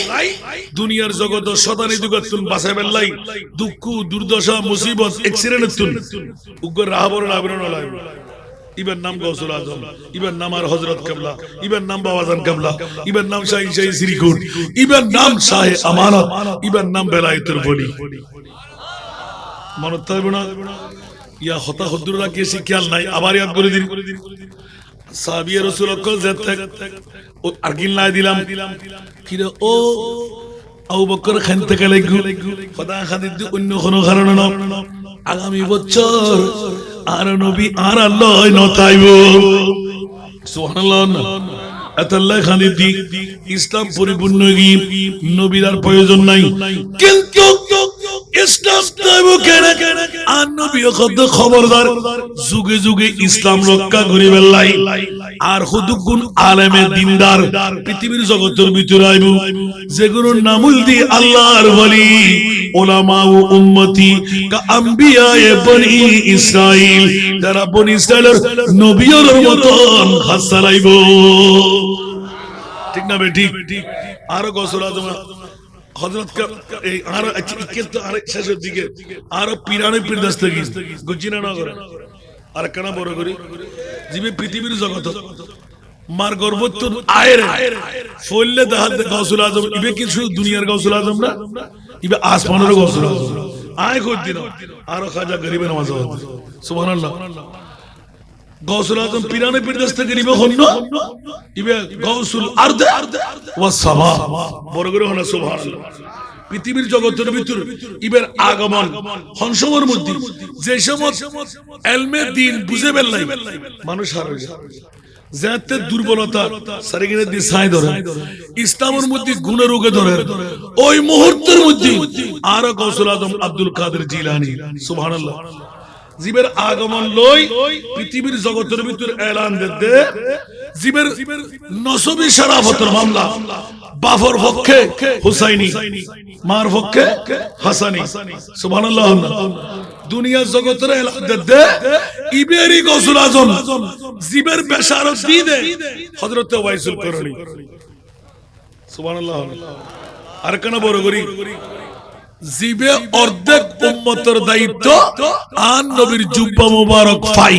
দুনিয়ার জগৎ শতানি দুগতুন বাঁচাইবার লাই দুঃখ দুর্দশা মুসিবত অ্যাক্সিডেন্ট তুন উগ্র রাহবর লাবরণ লাগবে। ইবার নাম গৌসুল আজম, ইবার নাম আর হযরত কেবলা, ইবার নাম বাবাজান কেবলা, ইবার নাম শাহী শ্রীকুট, ইবার নাম শাহে আমানত, ইবার নাম বেলায়েতের বলি। মনে থাকবে না ইয়া হতা হদ্দুরা কে শিখিয়াল নাই আবার ইয়াদ করে দিন সাহাবিয়ে রাসূল কল যেতে ও আরগিন লাই দিলাম কি রে ও আবু বকর খান থেকে লাগু খোদা খাদিদ অন্য কোন কারণ না আগামী বছর আর নবী আর আল্লাহ নতাইব সুবহানাল্লাহ। আল্লাহ খাদিদ ইসলাম পরিপূর্ণ কি নবীর আর প্রয়োজন নাই কিন্তু ইসলাম তাইব কেন আর নবী কত খবরদার যুগে যুগে ইসলাম রক্ষা করিবার লাই আর হুদুগুন আলেমে দিনদার পৃথিবীর জগতের ভিতরে আইব যেগুলোর নামুল দি আল্লাহর ওলি উলামা ও উম্মতি কা আম্বিয়ায়ে বনি ইসরাইল যারা বনি ইসরাইলের নবীর মতন হাত চালাইব ঠিক না বেটি? আর গৌসুল আজম হযরত এই আর কিন্তু আর শেষের দিকে আর পিরানে পিরদাস থেকে গজিনা না করে আর কেন বড় করি জিবে পৃথিবীর জগৎ মার গর্বত আয়ের ফললে দাহাত গৌসুল আজম ইবে কি শুধু দুনিয়ার গৌসুল আজম না ইবে আসমানের গৌসুল আজম আয় কই দিন আর খাজা গরিবে নামাজ সুবহানাল্লাহ। গৌসুল আজম পিরানে পিরদাস থেকে নিবে হন্ন ইবে গৌসুল আরদ ওয়া সামা বড় করে হনা সুবহানাল্লাহ। পৃথিবীর জগতের ভিতর ইবের আগমন হংসমর মধ্যে যে সমস্ত ইলমে দ্বীন বুঝে বেলাই মানুষ হারে যাতে দুর্বলতা শরীরের দিয়ে ছাই ধরে ইসলামের মধ্যে গুণের রোগে ধরে ওই মুহূর্তের মধ্যে আর গৌসুল আজম আব্দুল কাদের জিলানী সুবহানাল্লাহ জীবের আগমন লই পৃথিবীর জগতের ভিতর এলান দিতে জীবের নসবী শরাফতের মামলা বাফর পক্ষে হুসাইনি মার পক্ষে হাসানি সুবহানাল্লাহ। দুনিয়ার জগতের এলান দিতে ইবেরি গৌসুল আজম জীবের বেশারত দিয়ে হযরত ওয়াইসুল করনি সুবহানাল্লাহ। আর কেন বড় করি জিবে অর্ধেক উম্মতের দায়িত্ব আর নবীর জুব্বা মুবারক ফাই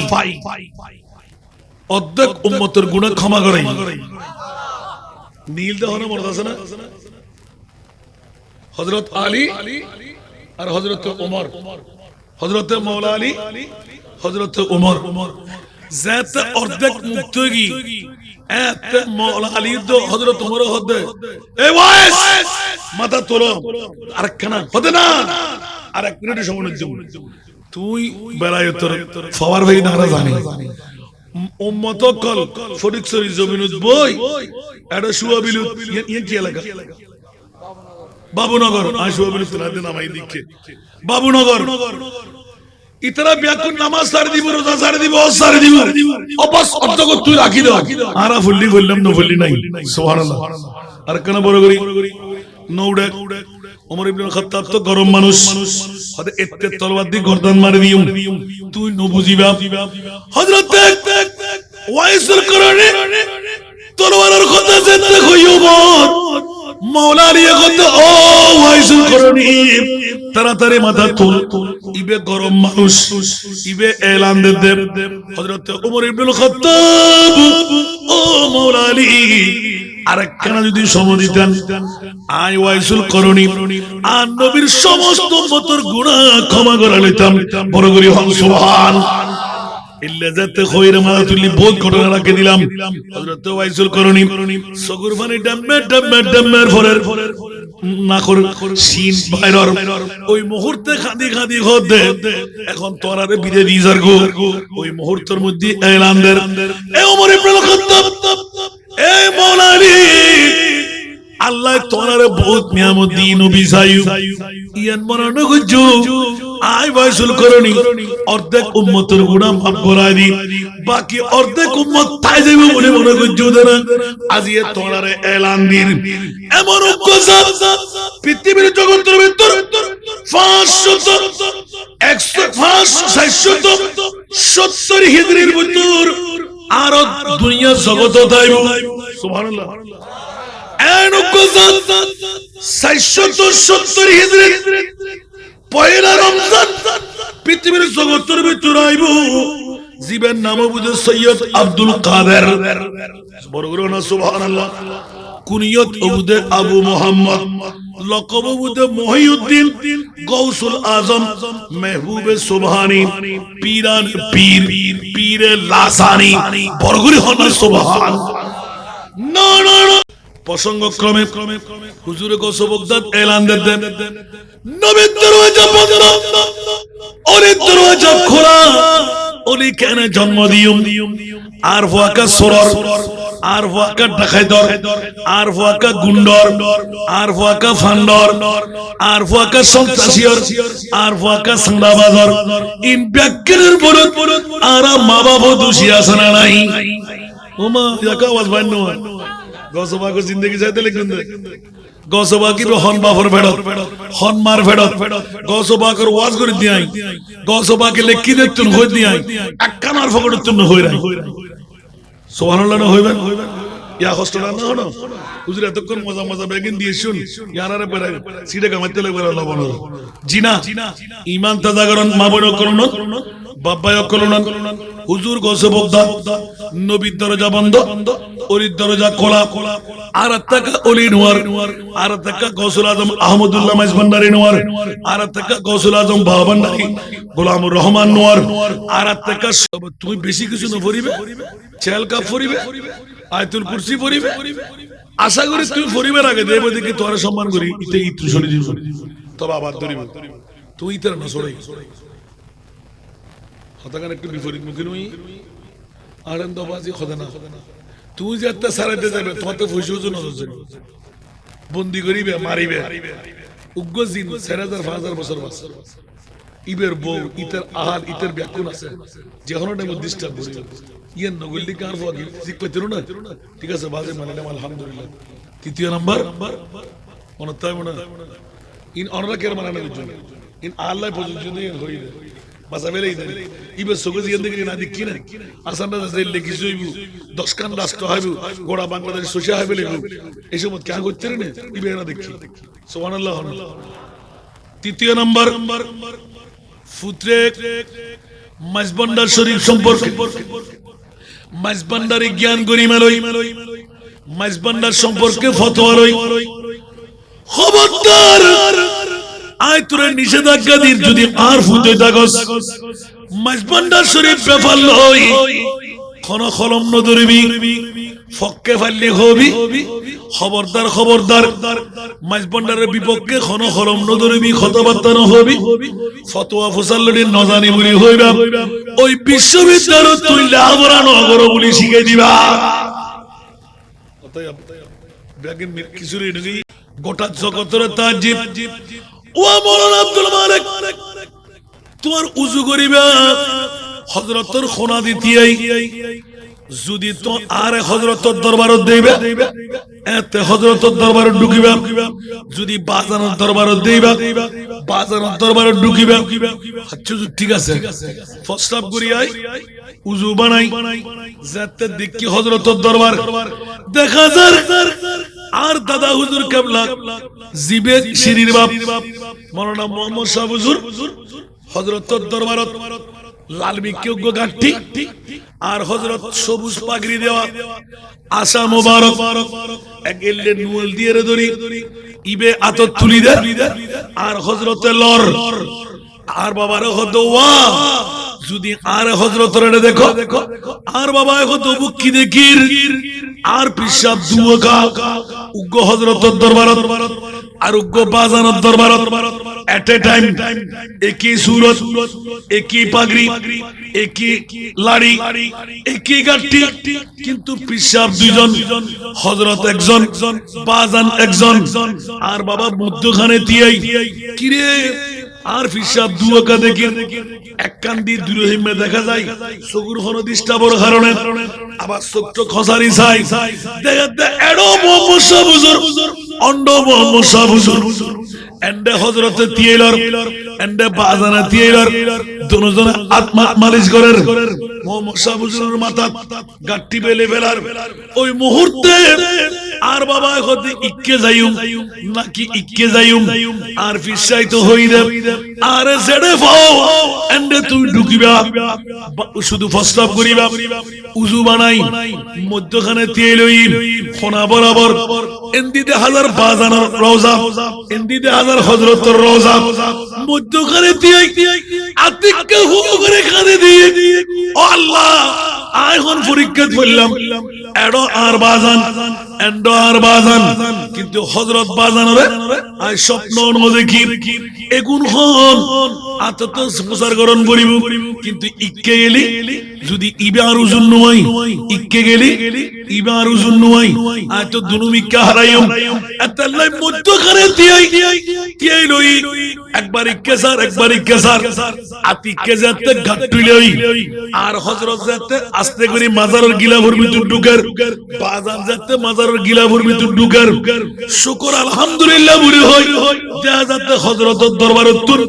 অর্ধেক উম্মতের গুনাহ ক্ষমা করে নীল দেহনে মরদাছে না হযরত আলী আর হযরত ওমর হযরত মাওলা আলী হযরত ওমর যাতে অর্ধেক মুক্ত গি এত মাওলা আলী তো হযরত ওমর হদে এ ওয়াইস মাথা তোলো আর কেন হদে না আর এক মিনিট সময় জন্য তুই বেলায়েতের ফাওয়ার ভাই না জানি উম্মত কল ফটিকছড়ি জমিনুত বই এটা সুয়াবিলুত ইয়ে কি এলাকা বাবুনগর সুয়াবিলুত রাতে নামাই দিকে বাবুনগর ইতরা ব্যাকুন নামাজ সারি দিব রোজা সারি দিব সারি দিব অবস অর্ধক তুই রাখি দাও আরা ফুললি বললাম না ফুললি নাই সুবহানাল্লাহ আর কেন বড় করি নৌডা ওমর ইবনে খাত্তাব তো গরম মানুষ হতে এতে তলওয়ার দিয়ে গর্দান মারি দিও তুই ন বুঝিবা হযরত ওয়াইসুল করনি তলোয়ারের কথা যেতে কইও বল মাওলা নিয়ে কথা ও ওয়াইসুল করনি তাড়াতাড়ি মাথা তুল ইবে গরম মানুষ ইবে এলান দে হযরত ওমর ইবনে খাত্তাব ও মাওলা আলী আরেকখানা যদি সময় দিতেন আই ওয়াইসুল করনি আর নবীর সমস্ত উম্মতের গুনাহ ক্ষমা করে নিতাম বড় করে সুবহান ইল্লাজাতে খয়রে মাতুল্লি বহুত ঘটনা রাখে দিলাম হযরত ওয়াইসুল করনি সগুর পানি ডাম্মের ফরের না করে সিন বাইরর ওই মুহূর্তে খাদি খাদি হতে এখন তোরারে বিদে দিজার গো ওই মুহূর্তের মধ্যে এলান দের এ ওমর ইবনে খাত্তাব এ মাওলা আলী আল্লাহ তোরারে বহুত নিয়ামত দি নবী সাইয়ু ইয়ান মরণ গুজু আই ওয়াইসুল করনি অর্ধেক উম্মতের গুনাহ মাফ করাই দি বাকি অর্ধেক উম্মত তাই যাবে বলে মনে গুজু দেনা আজিয়ে তোরারে এলান দিন এমন গজব পৃথিবীর জগতের ভিতর 570 হিজরির ভিতর আর দুনিয়া জগত তাইব সুবহানাল্লাহ এনো গজব 470 হিজরি পয়লা রমজান পৃথিবীর জগতের ভিতর আইব জীবের নাম বুঝে সৈয়দ আব্দুল কাদের বড় বড় না সুবহানাল্লাহ কুনিয়ত ওদের আবু মোহাম্মদ লকব ওদের মহিউদ্দিন গৌসুল আজম মেহবুবে সুবহানী পীরান পীরে লাসানি বড় করে হন সুবহান না না প্রসঙ্গ ক্রমে হুজুরে গৌসবগদাদ এলান দেন নবীর দরওয়াজা বন্ধ ওলির দরওয়াজা খোলা ওলি কেন জন্ম দিও আর ওয়াকা সরর আর ওয়াকা ডাকাইদর আর ওয়াকা গুন্ডর আর ওয়াকা ফান্ডর আর ওয়াকা সন্ত্রাসীর আর ওয়াকা সান্দাবাজর ইন ব্যাককের বরত আর মা বাবা দোষী আছে না নাই ওমা ইয়াকা আওয়াজ বাইনো গৌসবা কো জিন্দেগি চাইতে লিখুন দে গৌসবা কি হন বাফর ফেডত হন মার ফেডত গৌসবা কর ওয়াজ করে দিয়াই গৌসবা কে লেখি দে তুন হই দিয়াই একখানার ফকড় তুন হই রাই সুবহানাল্লাহ না হইবেন ইয়া হোস্টেল না হনো হুজুর এতক্ষণ মজা মজা বেগিন দিয়ে শুন ইয়ারারে পরে সিডে কামাইতে লাগবে লবণ জিনা ঈমান তাজা করন মা বড় করন বাবায় করন হুজুর গৌসবগদাদ নবীর দরজা বন্ধ ওলির দরজা খোলা আর আত্তাকা ওলি নোয়ার আর আত্তাকা গৌসুল আজম আহমদুল্লাহ মাইজভান্ডারি নোয়ার আর আত্তাকা গৌসুল আজম বাবান্ডারি গোলামুর রহমান নোয়ার আর আত্তাকা তুমি বেশি কিছু না পড়িবে চেল কাপ পড়িবে আয়াতুল কুরসি পড়িবে আশা করি তুমি পড়িবার আগে দেব দেখি তোরে সম্মান করি ইতে ইত্রু শুনি দিব তবে আবার ধরিব তুই ইতে না ছড়াই হতাকান একটু বিপরীত মুখী নই আনন্দবাজি খোদা না তুই যে একটা সারাইতে যাবে তোমার তো ফুসুজ নজর বন্দি করিবে মারিবে উগ্র জিন 4000-5000 বছর বাস ইবের বউ ইতের আহার ইতের ব্যাকুন আছে যেখানে টাইম ডিস্টার্ব করি ইয়ান নগলি কার ফকি ঠিক পেতিরো না ঠিক আছে বাজে মানলাম আলহামদুলিল্লাহ তৃতীয় নাম্বার অনতাই মনে ইন অনরা কের মানানোর জন্য ইন আল্লাহ পর্যন্ত হইবে বাসাবেলে ইবে সগজি এন্দিকে না দেখি না আসানটা জেল লেখি জইব 10 কান রাষ্ট্র হইব গোড়া বাংলাদেশ সোশা হইবে লেখু এই সময় কি করতে রে ইবে না দেখি সুবহানাল্লাহ তৃতীয় নাম্বার ফুত্রে মাইজবান্ডার শরীফ সম্পর্কে মাইজবান্ডারে জ্ঞান গরিমা লই মাইজবান্ডার সম্পর্কে ফতোয়া লই খবরদার আই তোরে নিষেধাজ্ঞা দিন যদি আর ফুটে থাকস মাইজবান্ডার শরীফ ব্যাপার লই কোন কলম ন ধরবি ফক্কে ফাইলে হবি খবরদার খবরদার মাইজবন্ডারের বিপক্ষে খন খরম নদরবি কথাবার্তা হবি ফতোয়া ফুসাল্লডি নজানি বলি হইবা ওই বিশ্ববিদ্যালয় তুই লাভরা নগর বলি শিখাই দিবা ব্যাগের কিছুরই নেই গোটা জগতের তাজিব ও মাওলানা আব্দুল মালিক তোমার উজু করিবা হযরতের খোনা দিতিয়াই যদি তো আরে হযরতের দরবারত দেইবা এতে হযরতের দরবারত ঢুকিবা যদি বাজানোর দরবারত দেইবা বাজানোর দরবারত ঢুকিবা আচ্ছা ঠিক আছে প্রস্তাব করি আই উজু বানাই যাতে দেখি হযরতের দরবার দেখা যায় আর দাদা হুজুর কেবলা জিবে শিরির বাপ মাওলানা মুহাম্মদ সাহেব হুজুর হযরতের দরবারত লাল বিক্ষোভ গাঠি আর হযরত সবুজ পাগড়ি দেওয়া আশা মোবারক এগেলে নুল দিয়ে ধরি ইবে আতত তুলি দে আর হযরতে লর আর বাবারে হতো ওয়া যদি আর হযরতের দেখো আর বাবা হতো বুকি দেখির আর পিসাব দুওকা উগ্র হযরতের দরবারত আর উগ্র বাজানোর দরবারত এট এ টাইম একই সুরত একই পাগড়ি একই লাড়ি একই গাঠি কিন্তু পিসাব দুইজন হযরত একজন বাজান একজন আর বাবা মধ্যখানে দিয়াই কিরে আর পিসাব দুওকা দেখি এক কান দিয়ে দুরহিমে দেখা যায় সগুর হন ডিস্টার্বর কারণে আবার চোখটো খসারি চাই দেখে এডো মোহাম্মদ সাহেব হুজুর অন্ড মোহাম্মদ সাহেব হুজুর এন্ডে হযরতে তিয়েলার এন্ডে বাজানা তিয়েলার দুজন আত্মা মালিশ করেন মোহাম্মদ সাহেব হুজুরের মাথা গাট্টি বেলে ফেলার ওই মুহূর্তে আর বাবা হতে ইক্কে যাইম নাকি ইক্কে যাইম আর ফিসাই তো হই দে আর জেডে ফাও এন্ডে তুই ঢুকিবা শুধু প্রস্তাব করিবা উজু বানাই মধ্যখানে তেল হই খোনা বরাবর এন্দিতে হাজার বাজানোর রওজা এন্দিতে হাজার হযরতের রওজা মধ্যখানে তিয়াই আতিককে হু করে কাঁদে দিয়ে ও আল্লাহ এখন পরীক্ষা করলাম এডো আর বাজান এন্ডো আর বাজান কিন্তু হযরত বাজানরে আই স্বপ্ন দেখি এগুন হন আতত প্রচারকরণ করিব কিন্তু ইক্কে গেলি যদি ইবার উজুন নয় ইক্কে গেলি ইবার উজুন নয় আই তো দুনু মিক্কা হারাইম আতাল্লাই মধ্যখানে তিয়াই লই একবার ইক্কে সার আতিককে যাতে গাট্টুই লই আর হযরত যাতে আস্তে করে মাজারের গিলাফের ভিতর ঢুকার বাজান যাতে মাজারের গিলাফের ভিতর ঢুকার শুকর আলহামদুলিল্লাহ বুড়ি হয় যা যাতে হযরতের দরবারে তুর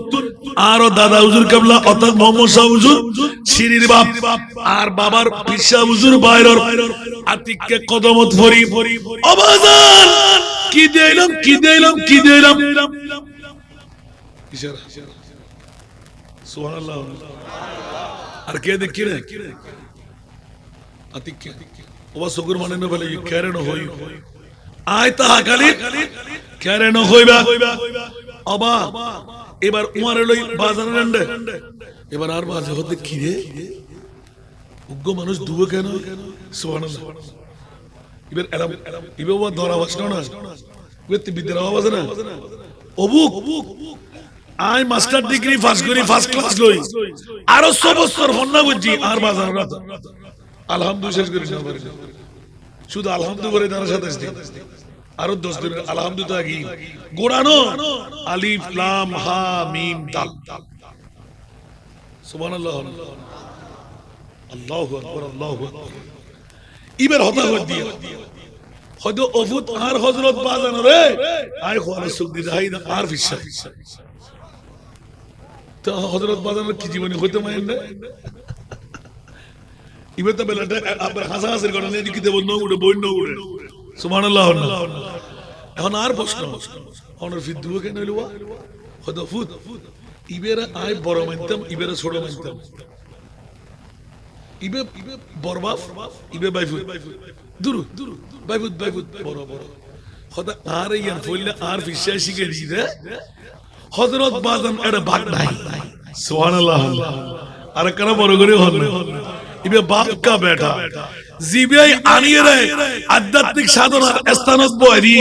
আর দাদা হুজুর কেবলা অর্থাৎ মোহাম্মদ সাহেব হুজুর শিরির বাপ আর বাবার পিসা হুজুর বাইরের আতিককে কদমত ভরি ও বাজান কি দিলাম ইশারা সুবহানাল্লাহ আর কে দেখি রে আতিককে ওবা সগুর মানে না বলে কেরেন হই আয় তাহা কালি কেরেন হইবা ওবা এবার উমার লই বাজার রান্ডে এবার আর বাজে হতে কি রে উগ্র মানুষ দুবে কেন সুবহানাল্লাহ এবার এলাম এবার ওবা ধরা বাসনা না ওতে বিদ্যার আওয়াজ না অবুক আই মাস্টার ডিগ্রি ফার্স্ট করি ফার্স্ট ক্লাস লই আরো 100 বছর হন্না বুঝি আর বাজার রাত আলহামদুলিল্লাহ শেষ করি না পারি শুধু আলহামদুলিল্লাহ করে তার সাথে আরো 10 দিন আলহামদুলিল্লাহ কি গোড়ানো আলিফ লাম হা মিম দাল সুবহানাল্লাহ আল্লাহু আকবার ইবার হতা হই দিয়া হয়তো অফুত আর হযরত বাজান রে আই খোয়ালে সুখ দি যাই না আর ফিসা তো হযরত বাজান কি জীবনী হইতে মাইন না ইবে তো বেলাটা আবার হাসাহাসির ঘটনা নেই কিতে বন্ধ উড়ে বইন উড়ে সুবহানাল্লাহ এখন আর প্রশ্ন অনর ফিদু কেন লওয়া হয়তো ফুত ইবেরা আই বড় মানতাম ইবেরা ছোট মানতাম ইবে বরবাফ ইবে বাইফুত দুরু বাইফুত বড় হয়তো আর ইয়ান ফইলে আর ফিসা শিখে দিছে হযরত বাজান এটা ভাগ নাই সুবহানাল্লাহ আর কেন বড় করে হল ইবে বাপ কা বেটা জিবিআই আনিয়ে রে আধ্যাত্মিক সাধনার স্থানত বয়রি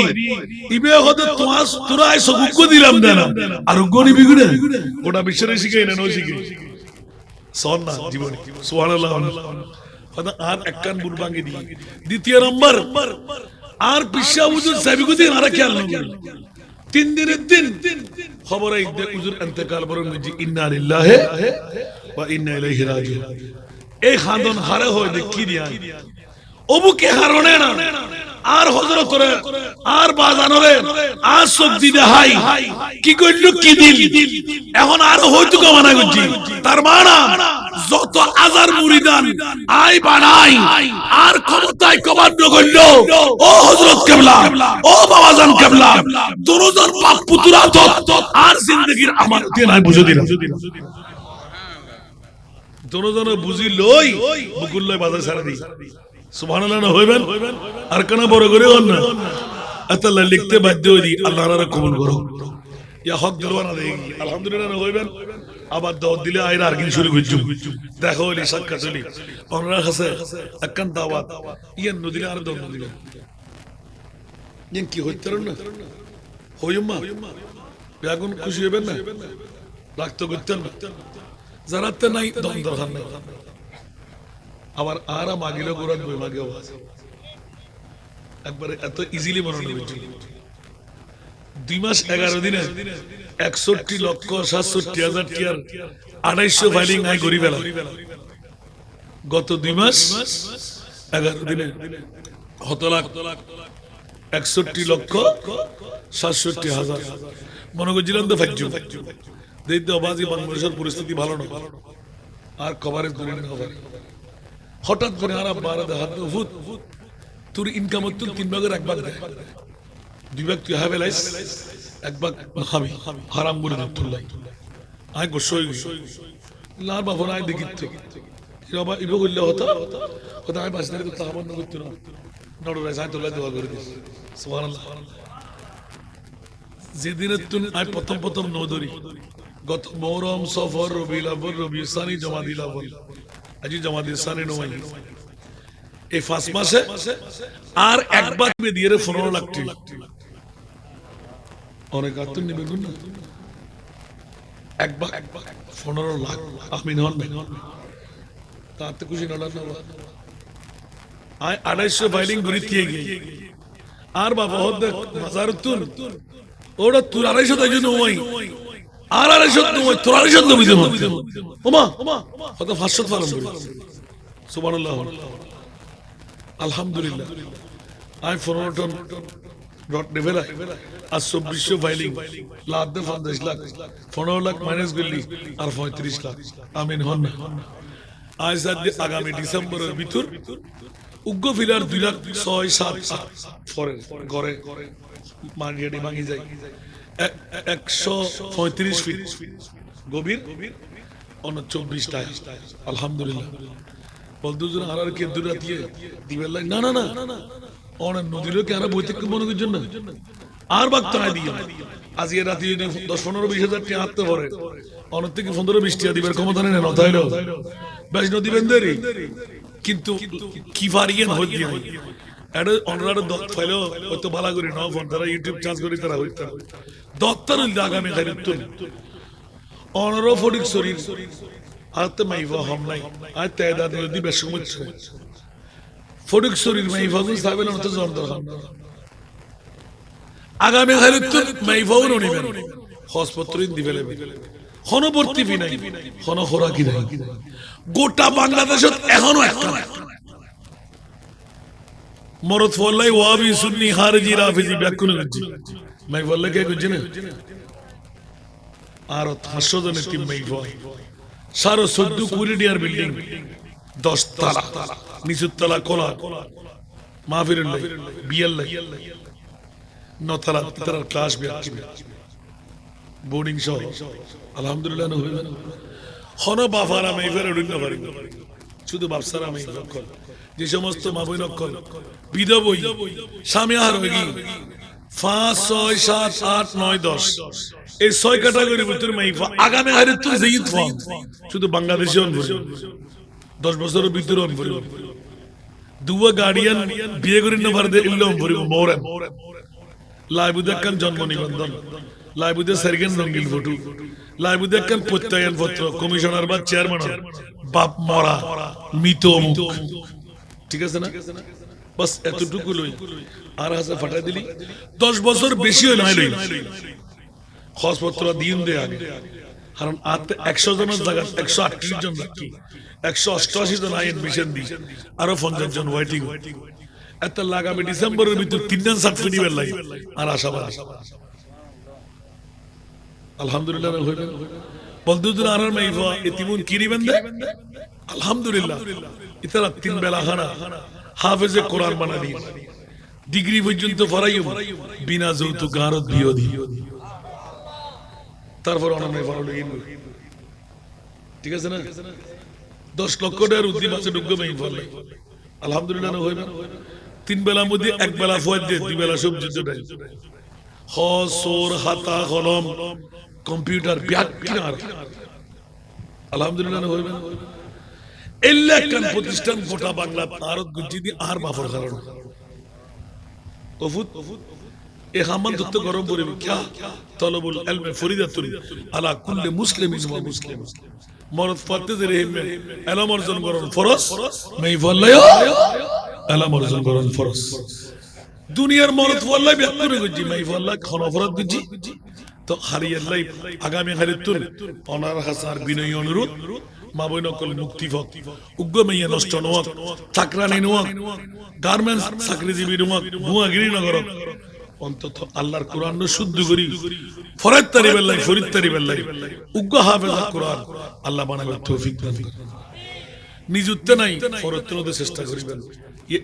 ইবে হতে তোরা সগুগ্য দিলাম দেন আর গনি বিগুড়ে ওটা বিশ্বের শিখাই না নয় শিখে সন না জীবনে সুবহানাল্লাহ হয়তো আর একখান বুড় ভাঙে দিয়ে দ্বিতীয় নম্বর আর পিসা হুজুর সাবিগুদ্দিন আর খেয়াল না 3 দিনের দিন খবর এই হুজুর ইন্তেকাল বরং ইন্না লিল্লাহি ওয়া ইন্না ইলাইহি রাজিউন এই খানদান হারে হয় দেখি দিয়া অবুকে হারনে না আর হযরত রে আর বাজানরে আর সব দিদে হাই কি কইল কি দিল এখন আর হয়তো কমানা গজি তার মানা যত আজার মুরিদান আই বানাই আর ক্ষমতায় কমান্ড করল ও হযরত কিবলা ও বাবাজান কিবলা দুরুজন বাপ পুত্রা তো আর জিন্দেগীর আমানতে নাই বুঝে দিলাম দুরুজন বুঝি লই বকুল্লাই বাজার ছাড়া দি সুবহানাল্লাহ না হইবেন আর কেন বড় করে হন না আল্লাহ লিখতে বাধ্য হই আল্লাহর আর কবুল করো ইয়া হক দিলওয়ানা দেই আলহামদুলিল্লাহ না হইবেন আবার দাওয়াত দিলে আইরা আর কি শুরু করছুম দেখো হলি সাক্ষাৎ চলি ওনার কাছে একখান দাওয়াত ইয়ান নদিলে আর দাওয়াত দিলে কি হইতে না হইম্মা বেগুন খুশি হবেন না রাখতে করতেন না জানাতে নাই দম দরকার নাই আবার আরা মাগিলে গোরান বই মাগে একবারে এত ইজিলি বানানো হয়েছিল 2 মাস 11 দিনে 61,67,000 টিয়ার 250 ফাইলিং আই গরি বেলা গত 2 মাস 11 দিনে 61,67,000 মনে করছিলাম তো ফাইজু দেখতে অবাজি বাংলাদেশের পরিস্থিতি ভালো না আর কভারেজ করে না হঠাৎ করে আর বারা দেখাত ফুট তোর ইনকাম তুই 3 ভাগের 1 ভাগ দেয় 2 ভাগ তুই হাবে লাইস 1 ভাগ খাবি হারাম করে দিতুল্লাহ আই গোসই লার বাবা নাই দেখিত বাবা ইবো কইলে হতো কথা আই বাসনে তো তাহাবন করত না নড়রে যাই তোলা দোয়া করে দিস সুবহানাল্লাহ যেদিনে তুই আই প্রথম নদরি গত মুহররম সফর রবিউল আউয়াল রবিউল সানি জমাদিল আউয়াল আজি জমাদিল সানি নয় এই 5 মাসে আর একবার মে দিয়ে 15 লাখ টাকা অনেক আত্ম নিবে না একবার 15 লাখ আমিন হন তাতে খুশি না না আই 250 ফাইলিং করি দিয়ে গই আর বাবা হদ বাজার তুন ওটা তুই 250 তাই জন্য ওই আর 250 নয় তোর 250 নবী দেব ওমা কত 500 ফালন করি সুবহানাল্লাহ আলহামদুলিল্লাহ আই 15 টন ডট ডেভেলা আর 2400 ফাইলিং লাখ দে 50 লাখ 15 লাখ মাইনাস করলি আর 35 লাখ আমিন হন আজ আগামী ডিসেম্বরের ভিতর উগ্র ফিলার 2 লাখ 6 7 ফরে ঘরে মার্কেটে ভাঙি যায় 135 ফিট গভীর 24 টাকা আলহামদুলিল্লাহ বলদুজন আর কি দূর দিয়ে দিবেল না না না অনেক নদীরও কি আর বৈতিক মনে করার জন্য আর বাগ তাই দিয়ে আজ এর রাতে 10-15-20 হাজার টাকা হাতে ভরে অনেক থেকে 15-20 টাকা দিবার ক্ষমতা নেই না তাইলো বেশ নদী বেন্দেরি কিন্তু কি ফারিয়েন হই দিয়ে এড অনরার দত ফাইলো হয়তো ভালো করে নাও ফোন তারা ইউটিউব চার্জ করে তারা হইতা দত্তর আগামী খারিত তুল অনর ফডিক শরীর আতে মাইবা হাম নাই আয় তায়দাদ নদী বেশ সমুচ্ছ ফডিক শরীর মাইবা গুন সাবেন অত জন দরকার আগামী খারিত তুল মাইবাও ননিবেন হাসপাতাল দিবেলে হনবর্তী ফি নাই হন খোরাকি নাই গোটা বাংলাদেশত এখনো একটা মরদ ফলাই ওয়াবি সুন্নি খারিজি রাফিজি ব্যাকুন গজি মাই বললে কে গজি না আর 500 জনের টিম মাই ভয় সারা 14 কোটি ডিয়ার বিল্ডিং 10 তলা নিচু তলা কোলা মাহফিল লাই বিএল লাই 9 তলা তার ক্লাস ব্যাকি বোর্ডিং শো আলহামদুলিল্লাহ ন হইবে হন বাফারা মাই ফের উড়িন না পারি শুধু বাপসারা মাই কল যে সমস্ত মাবই নকল বিধবই স্বামী আর হই 5 6 7 8 9 10 এই 6 ক্যাটাগরির ভিতর মাইফা আগামী হারে তুই জায়িদ ফর্ম শুধু বাংলাদেশে অন ভরি 10 বছরের ভিতর অন ভরি দুয়া গার্ডিয়ান বিয়ে করি না পারে ইল্লম ভরিব মৌরেন লাইবুদে একখান জন্ম নিবন্ধন লাইবুদে সার্গেন রঙ্গিল ফটো লাইবুদে একখান প্রত্যয়ন পত্র কমিশনার বা চেয়ারম্যান বাপ মরা মৃত অমুক ঠিক আছে না বাস এতটুকু লই আর হাসে ফাটাই দিলি 10 বছর বেশি হই নাই লই খসপত্র দিন দে আগে কারণ আতে 100 জনের জায়গা 138 জন রাখি 188 জন আইন মিশন দি আরো 50 জন ওয়েটিং এত লাগাবে ডিসেম্বরের ভিতর 3 দিন সার্টিফিকেট দিবেন লাই আর আশাবাদ আলহামদুলিল্লাহ হইবে বলদুদুর আরার মাইফা এতিমুন কিরিবেন দে আলহামদুলিল্লাহ ইতারা 3 বেলা খানা হাফেজে কোরআন বানানি ডিগ্রি পর্যন্ত পড়াইও বিনা যৌতুক গারত বিয়োধি তারপর অনামে পড়ালো ঠিক আছে না 10 লক্ষ টাকার উদ্দীপ আছে ঢুকবে মেই ফলে আলহামদুলিল্লাহ হইবে 3 বেলার মধ্যে 1 বেলা ফয়েদ দিয়ে 2 বেলা সবজি জোটাই হসর হাতা কলম কম্পিউটার ব্যাগ কিনার আলহামদুলিল্লাহ হইবে এল্লা কান প্রতিষ্ঠান গোটা বাংলা ভারত গুজি দি আর বাফর কারণ ওফুত এ হামান দত্ত গরম পড়বে কি তলবুল ইলম ফরিদাতুন আলা কুল্লি মুসলিমিন ওয়া মুসলিম মরদ ফাতে রেহমে এলম অর্জন করন ফরজ মেই ফল্লায় এলম অর্জন করন ফরজ দুনিয়ার মরদ ফল্লায় ব্যাক করে গুজি মেই ফল্লায় খনফরত গুজি তো হারিয়াল্লাই আগামী হারিতুন অনার হাসার বিনয় অনুরোধ মা বই নকল মুক্তিফক উগ্র মেয়ে নষ্ট নোয়াক চাকরানি নোয়াক গার্মেন্টস চাকরিজীবী নোয়াক ভুয়াগিরি নগর অন্তত আল্লাহর কোরআন শুদ্ধ করি ফরাত তারিবেল লাই ফরিদ তারিবেল লাই উগ্র হাফেজ কোরআন আল্লাহ বানাবার তৌফিক দান করেন নিযুক্ত নাই ফরতের চেষ্টা করিবেন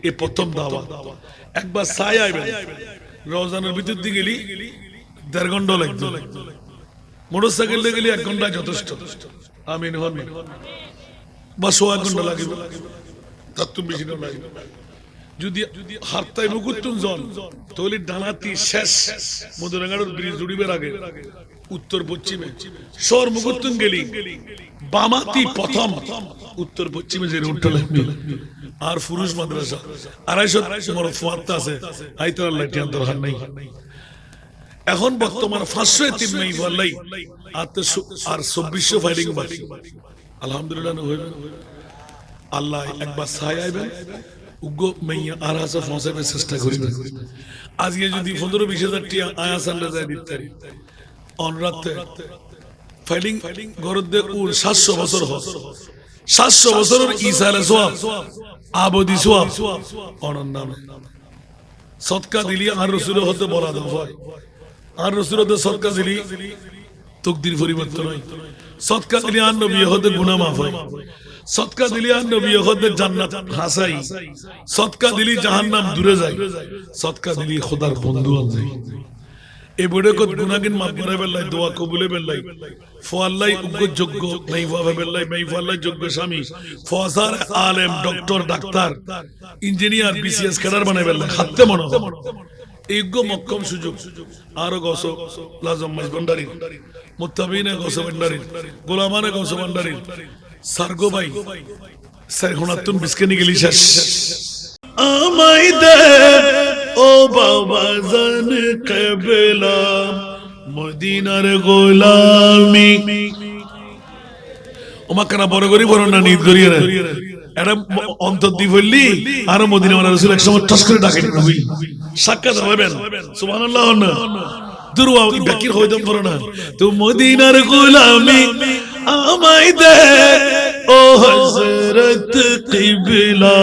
এ প্রথম দাওয়াত একবার সাই আইবেন রমজানের ভিতর দিয়ে গেলি 1.5 ঘন্টা লাগবে মোটরসাইকেল দিয়ে গেলি 1 ঘন্টা যথেষ্ট আমিন হন বাস 1 ঘন্টা লাগবে তার তুমি বেশি না লাগবে যদি হারতাই মুকুতুন জন তাহলে ডানাতি শেষ মধুরাঙ্গাড়ের ব্রিজ জুড়িবার আগে উত্তর পশ্চিমে সর মুকুতুন গেলি বামাতি প্রথম উত্তর পশ্চিমে যে রোডটা লাগবে আর ফুরুষ মাদ্রাসা 250 মরদ ফুয়াত্তা আছে আইতার আল্লাহ টিয়ান দরকার নাই এখন বর্তমান 500 এতিম নাই বললাই আর 2400 ফাইটিং বাকি আলহামদুলিল্লাহ হইবে আল্লাহ একবার ছায় আইবেন উগ্র মেইয়া আর হাসা ফসাবে চেষ্টা করিবেন আজকে যদি 15-20 টিয়া আয়াসানলে যায় দিতারি অনরাতে ফাইটিং গরদে উল 700 বছর হয় 700 বছরের ঈসালে সওয়াব আবদি সওয়াব অনর নামে সদকা দিলি আর রাসূলের হতে বরাদ হয় আর রাসূলের সদকা দিলি তকদির পরিবর্তন হয় সদকা দিলি আর নবী হতে গুনাহ মাফ হয় সদকা দিলি আর নবী হতে জান্নাত হাসাই সদকা দিলি জাহান্নাম দূরে যায় সদকা দিলি খোদার বন্ধু হন যায় এ বড় কত গুনাহগিন মাফ করে বেল্লাই দোয়া কবুলে বেল্লাই ফআল্লাই উগ্র যোগ্য নাই ভাবে বেল্লাই মাই ফআল্লাই যোগ্য স্বামী ফসার আলেম doctor doctor engineer BCS cadre বানাই বেল্লাই হাতে মনো এইগো মক্কম সুযোগ আরো গস লাজম মাসগন্ডারি মুত্তাবিনে গস ভান্ডারি গোলামানে গস ভান্ডারি সারগো ভাই সাইখনাতুন বিস্কেনি গেলি শেষ আমায় দে ও বাবা জান কবলা মদিনার গোলামি ওমা কানা বড় করি বড় না নিদ করি রে এটা অন্তর দি বললি আর মদিনা ওয়ালা রাসূল একসময় টস করে ডাকে নবী সাক্ষাৎ হবেন সুবহানাল্লাহ না দুরওয়া বাকির হইদম পড়ো না তো মদিনার গোলামি আমায় দে ও হযরত কিবলা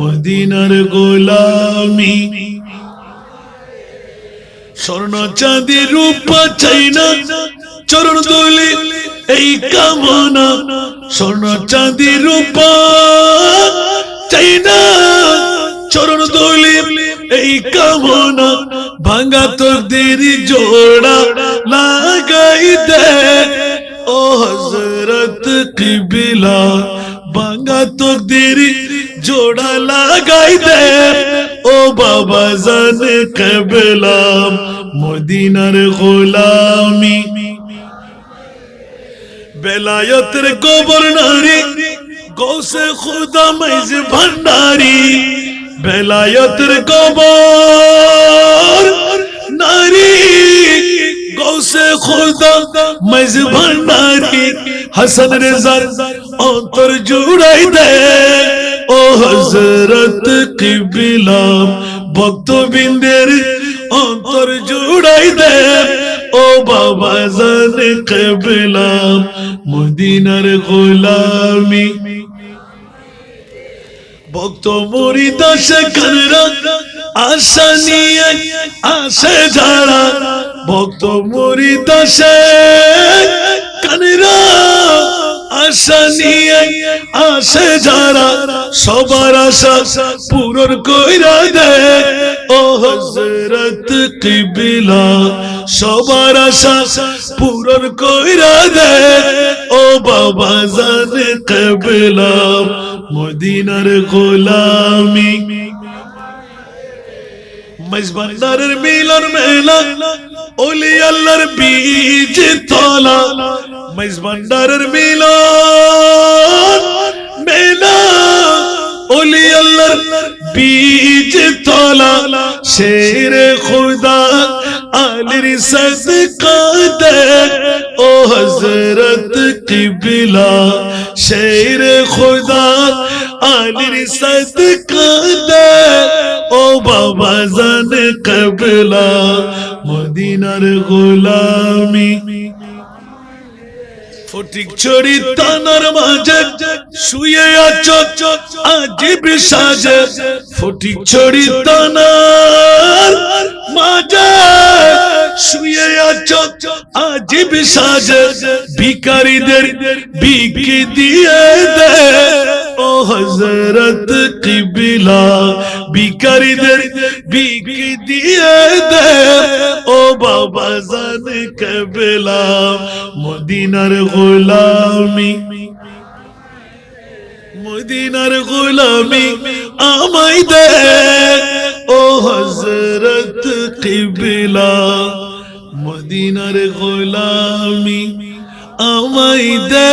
মদিনার গোলামি স্বর্ণ চাঁদি রূপা চাই না চরণ দোলে এই কামনা স্বর্ণ চাঁদি রূপা চাই না চরণ দোলে এই কামনা ভাঙা তকদীর জোড়া লাগাই দে ও হযরত কিবলা ভাঙা তকদীর জোড়া লাগাই দে ও বাবা জান কবলা মদিনার গোলামি বেলায়েতের গভর্নরে গৌসে খুদা মাইজ ভান্ডারি বেলায়েতের কবর নারী গৌসে খুদা মাইজ ভান্ডারি হাসান রেজার অন্তর জুড়াই দে ও হযরত কিবলা ভক্তবৃন্দের অন্তর জুড়াই দে ও বাবা জানে কিবলা মদিনার গোলামি ভক্ত মুরিদ আসে কানরা আশা নিয়ে আসে যারা ভক্ত মুরিদ আসে কানরা আশা নিয়ে আসে যারা সবার আশা পূরণ কইরা দে ও হযরত কিবলা সবার আশা পূরণ কইরা দে ও বাবা জানে কিবলা মদিনার গোলামি মেজবান্ডারের মিলন মেলা ওলি আল্লাহর বীজ তলা মেজবান্ডারের মিলন মেলা ওলি আল্লাহর বীজ তলা শের খুদা আলীর সদকা দে ও হযরত কিবলা শের খুদা আলীর সদকা দে ও বাবা জানে কিবলা মদিনার গোলামি ফটিক ছড়ি তানার মাঝে শুয়ে আছো আজিব সাজে ফটিক ছড়ি তানার মাঝে শুয়ে আছো আজিব সাজে ভিখারিদের ভিক্ষি দিয়ে দে ও হযরত কিবলা ভিখারিদের ভিক্ষি দিয়ে দে ও বাবা জানে কিবলা মদিনার গোলামি মদিনার গোলামি আমায় দে ও হযরত কিবলা মদিনার গোলামি আমায় দে